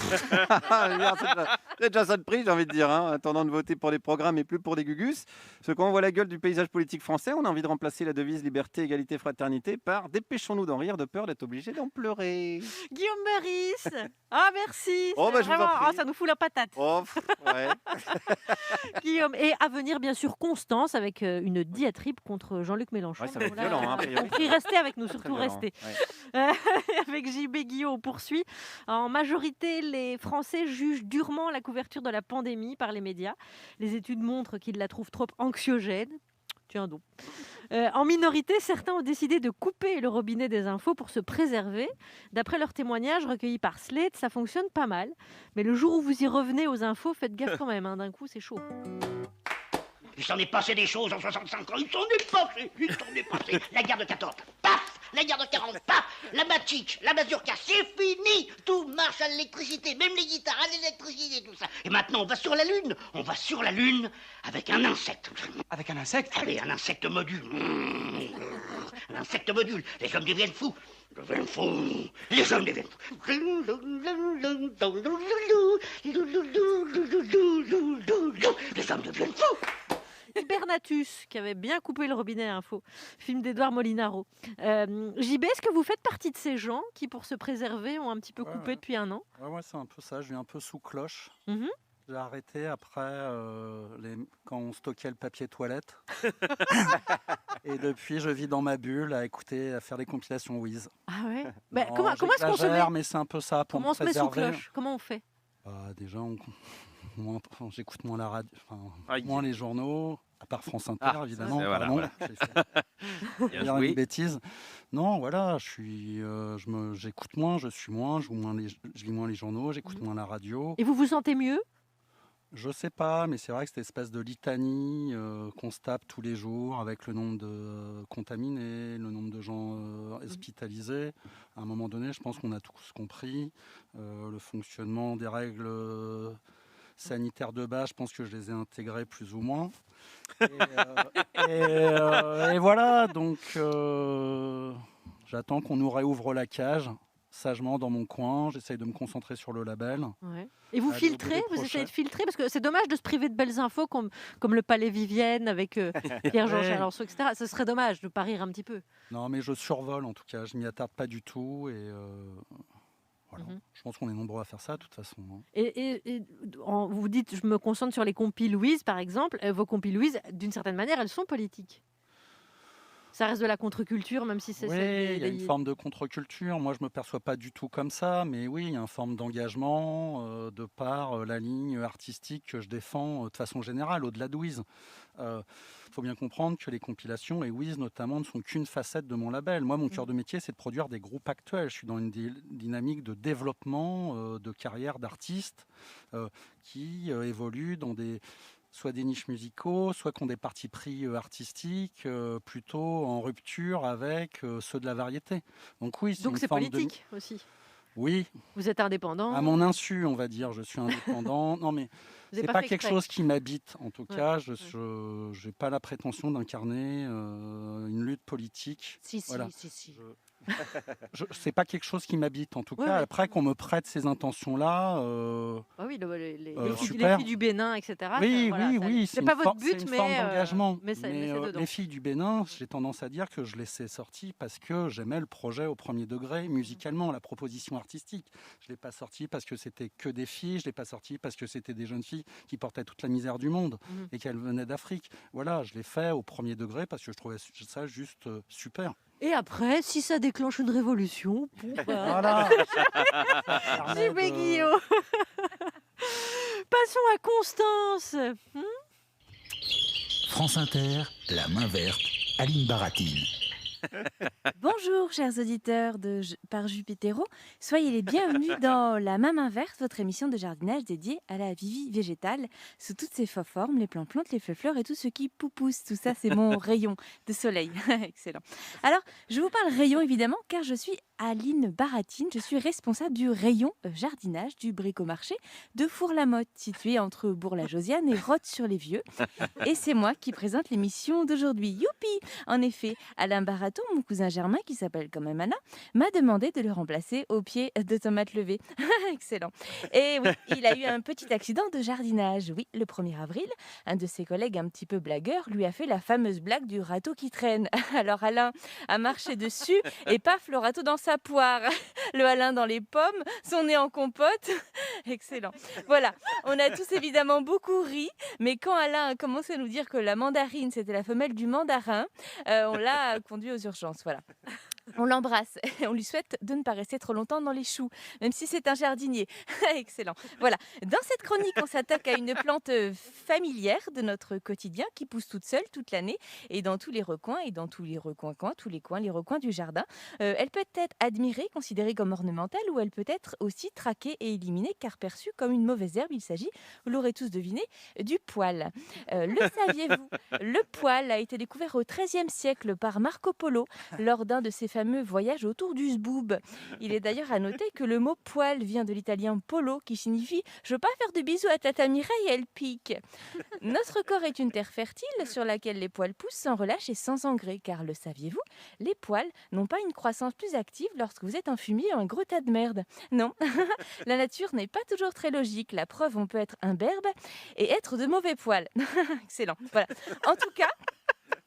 c'est déjà ça de prix, j'ai envie de dire, attendant de voter pour des programmes et plus pour des gugus. Parce que quand on voit la gueule du paysage politique français, on a envie de remplacer la devise liberté, égalité, fraternité par dépêchons-nous d'en rire de peur d'être obligé d'en pleurer. Guillaume Meurice. Ah, merci. Oh, bah, je vous en prie. ça nous fout la patate. Oh, ouais. Guillaume. Et à venir, bien sûr, Constance avec une diatribe contre Jean-Luc Mélenchon. Ouais, ça va être violent, a priori. Compris, restez avec nous, surtout violent, restez. Avec JB Guillaume, on poursuit. En majorité, les Français jugent durement la couverture de la pandémie par les médias. Les études montrent qu'ils la trouvent trop anxiogène. Tiens donc. En minorité, certains ont décidé de couper le robinet des infos pour se préserver. D'après leurs témoignages recueillis par Slate, ça fonctionne pas mal. Mais le jour où vous y revenez aux infos, faites gaffe quand même. D'un coup, c'est chaud. Il s'en est passé des choses en 65 ans, il s'en est passé. La guerre de 14, paf. La guerre de 40, paf. La Matchik, la mazurka, c'est fini. Tout marche à l'électricité, même les guitares à l'électricité, tout ça. Et maintenant, on va sur la Lune avec un insecte. Avec un insecte? Allez, un insecte module. Un insecte module. Les hommes deviennent fous. Les hommes deviennent fous. Les hommes deviennent fous. Hibernatus, qui avait bien coupé le robinet info, film d'Édouard Molinaro. JB, est-ce que vous faites partie de ces gens qui, pour se préserver, ont un petit peu coupé depuis un an? Ouais, c'est un peu ça. Je vis un peu sous cloche. Mm-hmm. J'ai arrêté après quand on stockait le papier toilette. Et depuis, je vis dans ma bulle à faire des compilations Wiz. Ah ouais. Comment est-ce qu'on se met? Mais c'est un peu ça pour Comment me préserver. on se met sous cloche? Comment on fait? Déjà, j'écoute moins la radio, moins les journaux, à part France Inter, évidemment. Voilà. J'ai dire une bêtise. Non, voilà, j'écoute moins, je suis moins, je lis moins les journaux, j'écoute moins la radio. Et vous vous sentez mieux? Je sais pas, mais c'est vrai que cette espèce de litanie qu'on se tape tous les jours avec le nombre de contaminés, le nombre de gens hospitalisés, à un moment donné, je pense qu'on a tous compris le fonctionnement des règles sanitaires de base. Je pense que je les ai intégrées plus ou moins. Et voilà, donc j'attends qu'on nous réouvre la cage. Sagement dans mon coin, j'essaye de me concentrer sur le label. Ouais. Et vous filtrez, vous essayez de filtrer, parce que c'est dommage de se priver de belles infos comme le Palais Vivienne avec Pierre-Jean Chalençon, etc. Ce serait dommage de pas rire un petit peu. Non, mais je survole en tout cas, je m'y attarde pas du tout et voilà. Je pense qu'on est nombreux à faire ça de toute façon. Et vous dites, je me concentre sur les compis Louise par exemple. Vos compis Louise, d'une certaine manière, elles sont politiques. Ça reste de la contre-culture, même si c'est... Oui, il y a une forme de contre-culture. Moi, je ne me perçois pas du tout comme ça, mais oui, il y a une forme d'engagement de par la ligne artistique que je défends de façon générale, au-delà de Wiz. Il faut bien comprendre que les compilations, et Wiz notamment, ne sont qu'une facette de mon label. Moi, mon cœur de métier, c'est de produire des groupes actuels. Je suis dans une dynamique de développement de carrière d'artistes qui évoluent dans soit des niches musicaux, soit qui ont des partis pris artistiques, plutôt en rupture avec ceux de la variété. Donc oui, c'est politique aussi. Oui. Vous êtes indépendant. À mon insu, on va dire, je suis indépendant. Non, mais c'est pas quelque chose qui m'habite. En tout cas, je n'ai pas la prétention d'incarner une lutte politique. Si. C'est pas quelque chose qui m'habite en tout cas. Après qu'on me prête ces intentions-là, oui, les filles du Bénin, etc. Oui, c'est pas votre but, c'est une forme d'engagement. Mais les filles du Bénin, j'ai tendance à dire que je les ai sorties parce que j'aimais le projet au premier degré, musicalement, la proposition artistique. Je l'ai pas sortie parce que c'était que des filles. Je l'ai pas sortie parce que c'était des jeunes filles qui portaient toute la misère du monde et qu'elles venaient d'Afrique. Voilà, je l'ai fait au premier degré parce que je trouvais ça juste super. Et après, si ça déclenche une révolution, voilà. JB Guillaume. Passons à Constance. France Inter, la main verte, Aline Baratine. Bonjour, chers auditeurs de Par Jupitero. Soyez les bienvenus dans La Main Inverse, votre émission de jardinage dédiée à la vie végétale sous toutes ses formes, les plantes, les fleurs et tout ce qui pousse. Tout ça, c'est mon rayon de soleil. Excellent. Alors, je vous parle rayon évidemment car je suis Aline Baratine. Je suis responsable du rayon jardinage du Bricomarché de Four-la-Motte, situé entre Bourg-la-Josiane et Rottes-sur-les-Vieux. Et c'est moi qui présente l'émission d'aujourd'hui. Youpi! En effet, Alain Barato, mon cousin germain, qui s'appelle quand même Anna, m'a demandé de le remplacer au pied de tomates levées. Excellent. Et oui, il a eu un petit accident de jardinage. Oui, le 1er avril, un de ses collègues un petit peu blagueur lui a fait la fameuse blague du râteau qui traîne. Alors Alain a marché dessus et paf, le râteau dans sa poire. Le Alain dans les pommes, son nez en compote. Excellent. Voilà, on a tous évidemment beaucoup ri, mais quand Alain a commencé à nous dire que la mandarine, c'était la femelle du mandarin, on l'a conduit aux urgences. Voilà. On l'embrasse et on lui souhaite de ne pas rester trop longtemps dans les choux, même si c'est un jardinier. Excellent. Voilà. Dans cette chronique, on s'attaque à une plante familière de notre quotidien qui pousse toute seule toute l'année et dans tous les recoins et dans tous les recoins, les recoins du jardin. Elle peut être admirée, considérée comme ornementale ou elle peut être aussi traquée et éliminée car perçue comme une mauvaise herbe. Il s'agit, vous l'aurez tous deviné, du poil. Le saviez-vous? Le poil a été découvert au XIIIe siècle par Marco Polo lors d'un de ses fameux voyage autour du zboob. Il est d'ailleurs à noter que le mot poil vient de l'italien polo qui signifie « je veux pas faire de bisous à Tata Mireille, elle pique ». Notre corps est une terre fertile sur laquelle les poils poussent sans relâche et sans engrais, car le saviez-vous, les poils n'ont pas une croissance plus active lorsque vous êtes un fumier ou un gros tas de merde. Non, la nature n'est pas toujours très logique. La preuve, on peut être imberbe et être de mauvais poils. Excellent. Voilà. En tout cas,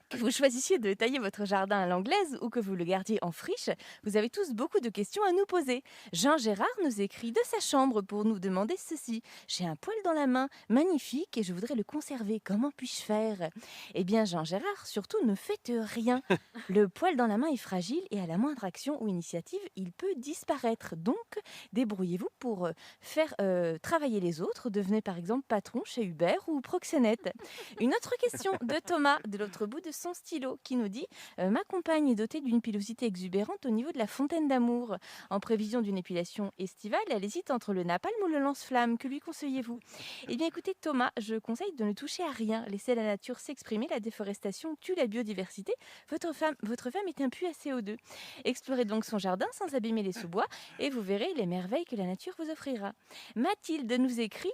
que vous choisissiez de tailler votre jardin à l'anglaise ou que vous le gardiez en friche, vous avez tous beaucoup de questions à nous poser. Jean Gérard nous écrit de sa chambre pour nous demander ceci. J'ai un poil dans la main, magnifique, et je voudrais le conserver. Comment puis-je faire? Eh bien, Jean Gérard, surtout ne faites rien. Le poil dans la main est fragile et à la moindre action ou initiative, il peut disparaître. Donc, débrouillez-vous pour faire travailler les autres. Devenez par exemple patron chez Uber ou proxénète. Une autre question de Thomas, de l'autre bout de son stylo, qui nous dit ma compagne est dotée d'une pilosité exubérante au niveau de la fontaine d'amour. En prévision d'une épilation estivale, elle hésite entre le napalm ou le lance-flamme. Que lui conseillez-vous? Eh bien écoutez Thomas, je conseille de ne toucher à rien. Laissez la nature s'exprimer, la déforestation tue la biodiversité. Votre femme est un puits à CO2. Explorez donc son jardin sans abîmer les sous-bois et vous verrez les merveilles que la nature vous offrira. Mathilde nous écrit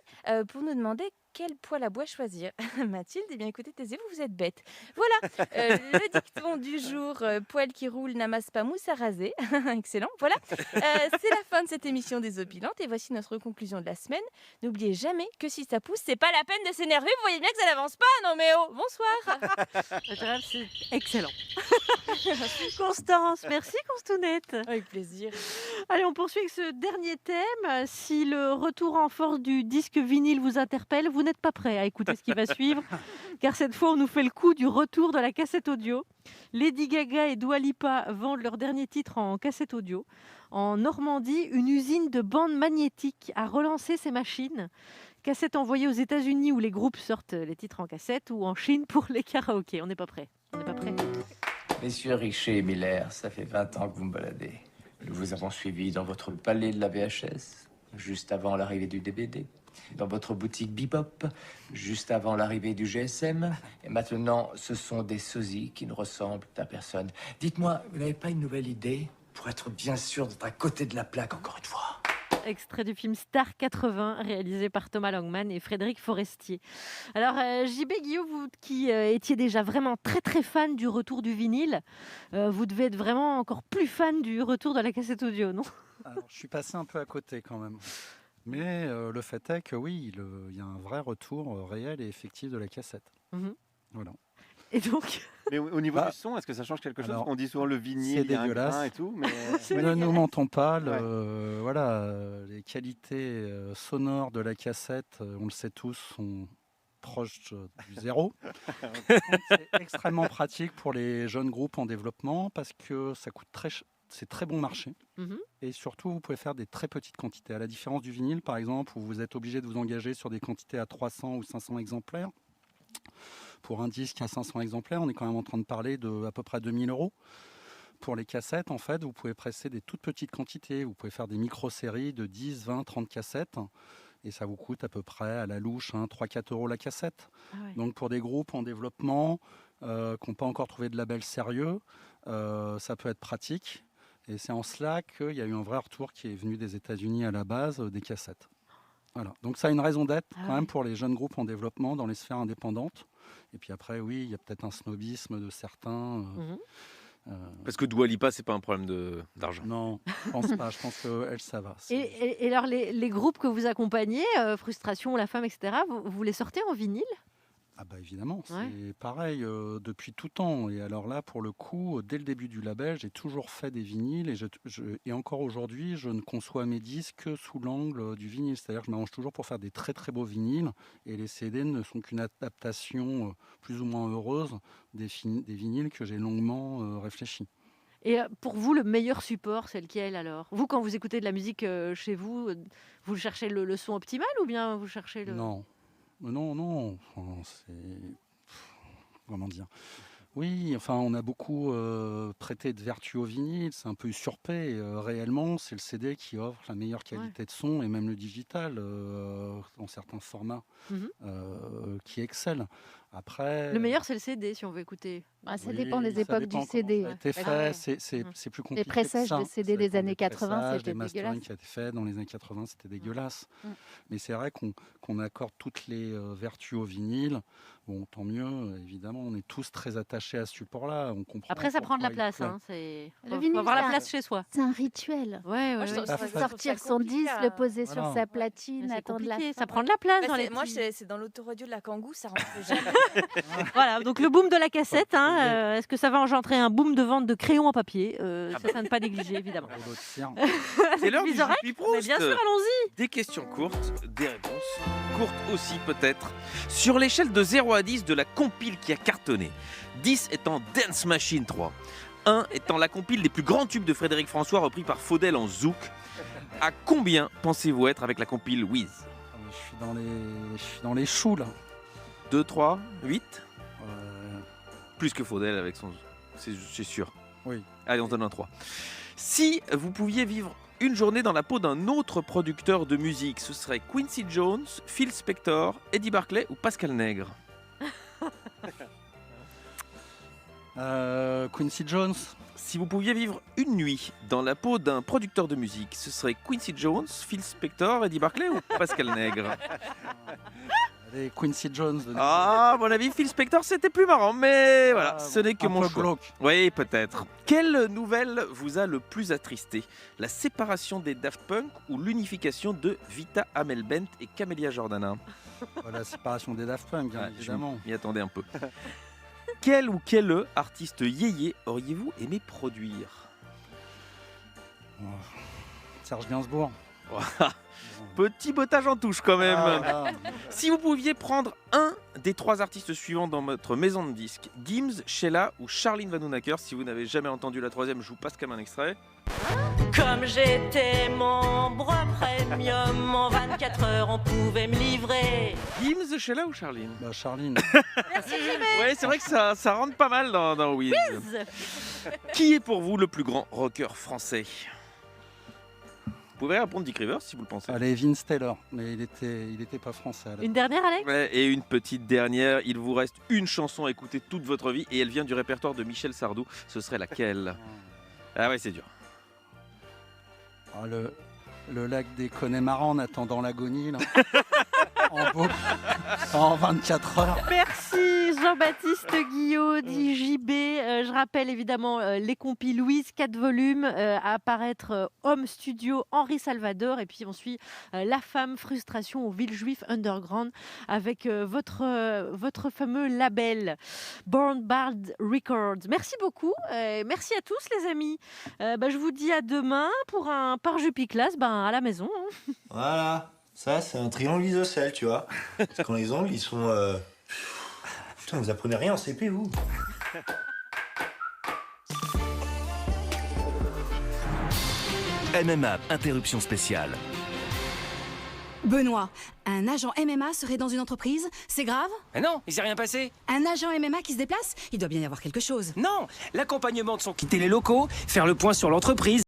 pour nous demander quel poil à bois choisir. Mathilde, eh bien écoutez, taisez-vous, vous êtes bête. Voilà, le dicton du jour, poil qui roule n'amasse pas mousse à raser. Excellent, voilà. C'est la fin de cette émission des Opilantes et voici notre conclusion de la semaine. N'oubliez jamais que si ça pousse, c'est pas la peine de s'énerver, vous voyez bien que ça n'avance pas, non mais oh, bonsoir. C'est excellent. Constance, merci Constounette. Avec plaisir. Allez, on poursuit avec ce dernier thème. Si le retour en force du disque vinyle vous interpelle, vous n'êtes pas prêt à écouter ce qui va suivre, car cette fois, on nous fait le coup du retour de la cassette audio. Lady Gaga et Dua Lipa vendent leur dernier titre en cassette audio. En Normandie, une usine de bandes magnétiques a relancé ses machines. Cassette envoyée aux États-Unis où les groupes sortent les titres en cassette ou en Chine pour les karaokés. On n'est pas prêt. On n'est pas prêt. Messieurs Richer et Miller, ça fait 20 ans que vous me baladez. Nous vous avons suivi dans votre palais de la VHS, juste avant l'arrivée du DVD, dans votre boutique Bebop, juste avant l'arrivée du GSM, et maintenant, ce sont des sosies qui ne ressemblent à personne. Dites-moi, vous n'avez pas une nouvelle idée pour être bien sûr d'être à côté de la plaque encore une fois? Extrait du film Star 80, réalisé par Thomas Langman et Frédéric Forestier. Alors, JB Guillaume, vous qui étiez déjà vraiment très très fan du retour du vinyle, vous devez être vraiment encore plus fan du retour de la cassette audio, non? Alors, je suis passé un peu à côté quand même. Mais le fait est que oui, il y a un vrai retour réel et effectif de la cassette. Voilà. Et donc Mais au niveau du son, est-ce que ça change quelque chose? On dit souvent le vinyle, c'est il y a un dégueulasse. grain et tout, mais Ne nous mentons pas, voilà, les qualités sonores de la cassette, on le sait tous, sont proches du zéro. C'est extrêmement pratique pour les jeunes groupes en développement parce que ça coûte c'est très bon marché. Et surtout, vous pouvez faire des très petites quantités. À la différence du vinyle, par exemple, où vous êtes obligé de vous engager sur des quantités à 300 ou 500 exemplaires. Pour un disque à 500 exemplaires, on est quand même en train de parler de à peu près 2000 €. Pour les cassettes, en fait, vous pouvez presser des toutes petites quantités. Vous pouvez faire des micro-séries de 10, 20, 30 cassettes. Et ça vous coûte à peu près, à la louche, 3-4 € la cassette. Ah ouais. Donc pour des groupes en développement qui n'ont pas encore trouvé de label sérieux, ça peut être pratique. Et c'est en cela qu'il y a eu un vrai retour qui est venu des États-Unis à la base des cassettes. Voilà. Donc ça a une raison d'être quand même pour les jeunes groupes en développement dans les sphères indépendantes. Et puis après, oui, il y a peut-être un snobisme de certains. Parce que Dua Lipa, c'est pas un problème d'argent. Non, je pense pas. Je pense qu'elle, ça va. Et alors, les groupes que vous accompagnez, Frustration, La Femme, etc., vous les sortez en vinyle ? Ah bah évidemment, c'est pareil depuis tout temps. Et alors là, pour le coup, dès le début du label, j'ai toujours fait des vinyles et encore aujourd'hui, je ne conçois mes disques que sous l'angle du vinyle. C'est-à-dire que je m'arrange toujours pour faire des très très beaux vinyles et les CD ne sont qu'une adaptation plus ou moins heureuse des vinyles que j'ai longuement réfléchis. Et pour vous, le meilleur support, c'est lequel alors ? Vous, quand vous écoutez de la musique chez vous, vous cherchez le son optimal ou bien vous cherchez le... Non. Enfin, c'est... Comment dire ? Oui, enfin, on a beaucoup prêté de vertu au vinyle, c'est un peu usurpé. Réellement, c'est le CD qui offre la meilleure qualité de son et même le digital dans certains formats qui excellent. Après, le meilleur, c'est le CD, si on veut écouter. Ça dépend des époques du CD. Ça a été fait, c'est plus compliqué. Les pressages de CD des années 80, c'était dégueulasse. Les mastering qui a été fait dans les années 80, c'était dégueulasse. Mais c'est vrai qu'on accorde toutes les vertus au vinyle. Bon, tant mieux, évidemment, on est tous très attachés à ce support-là. On comprend. Après, ça prend de la place. Le vinyle, faut avoir la place chez soi. C'est un rituel. Sortir son disque, le poser sur sa platine, attendre la fin. Ça prend de la place dans les... Moi, c'est dans l'autoradio de la Kangoo, ça rentre jamais. Voilà, donc le boom de la cassette, est-ce que ça va engendrer un boom de vente de crayons en papier C'est à ne pas négliger, évidemment. C'est l'heure du Juppie Proust. Bien sûr, allons-y. Des questions courtes, des réponses courtes aussi peut-être. Sur l'échelle de 0 à 10 de la compile qui a cartonné, 10 étant Dance Machine 3, 1 étant la compile des plus grands tubes de Frédéric François repris par Faudel en zouk, à combien pensez-vous être avec la compile Wiz ? Je suis dans les choux là. 2, 3, 8 Plus que Faudel avec son... C'est sûr. Oui. Allez, on donne un 3. Si vous pouviez vivre une journée dans la peau d'un autre producteur de musique, ce serait Quincy Jones, Phil Spector, Eddie Barclay ou Pascal Nègre ? Quincy Jones. Si vous pouviez vivre une nuit dans la peau d'un producteur de musique, ce serait Quincy Jones, Phil Spector, Eddie Barclay ou Pascal Nègre ? Allez, Quincy Jones. Ah, à mon avis, Phil Spector, c'était plus marrant, mais voilà, ce n'est que un mon peu choix. glauque. Oui, peut-être. Quelle nouvelle vous a le plus attristé ? La séparation des Daft Punk ou l'unification de Vita Amelbent et Camélia Jordana ? La séparation des Daft Punk, bien évidemment. Je m'y attendais un peu. Quel ou quelle artiste yéyé auriez-vous aimé produire ? Serge Gainsbourg. Petit bottage en touche quand même. Si vous pouviez prendre un des 3 artistes suivants dans votre maison de disques, Gims, Sheila ou Charline Vanhoenacker, si vous n'avez jamais entendu la 3e, je vous passe comme un extrait. Comme j'étais membre premium, en 24 heures on pouvait me livrer. Gims, Sheila ou Charline ? Charline. Merci Jimé. Ouais, c'est vrai que ça rentre pas mal dans Wiz. Qui est pour vous le plus grand rocker français ? Vous pouvez répondre Dick Rivers si vous le pensez. Allez, Vince Taylor, mais il était pas français. Une dernière, Alex ? Ouais, et une petite dernière, il vous reste une chanson à écouter toute votre vie et elle vient du répertoire de Michel Sardou. Ce serait laquelle ? Ah ouais, c'est dur. Le lac des Connemara en attendant l'agonie, là. en 24 heures. Merci Jean-Baptiste Guillot, dit JB. Je rappelle évidemment les compiles Louise, 4 volumes, à apparaître Home Studio, Henri Salvador. Et puis on suit La Femme, Frustration au Villejuif Underground avec votre fameux label Born Bad Records. Merci beaucoup. Merci à tous les amis. Je vous dis à demain pour un Par Juppie Class à la maison. Voilà. Ça, c'est un triangle isocèle, tu vois. Parce que les angles, ils sont... Putain, vous apprenez rien en CP, vous. MMA, interruption spéciale. Benoît, un agent MMA serait dans une entreprise? C'est grave? Mais non, il s'est rien passé. Un agent MMA qui se déplace? Il doit bien y avoir quelque chose. Non, l'accompagnement de son quitter les locaux, faire le point sur l'entreprise.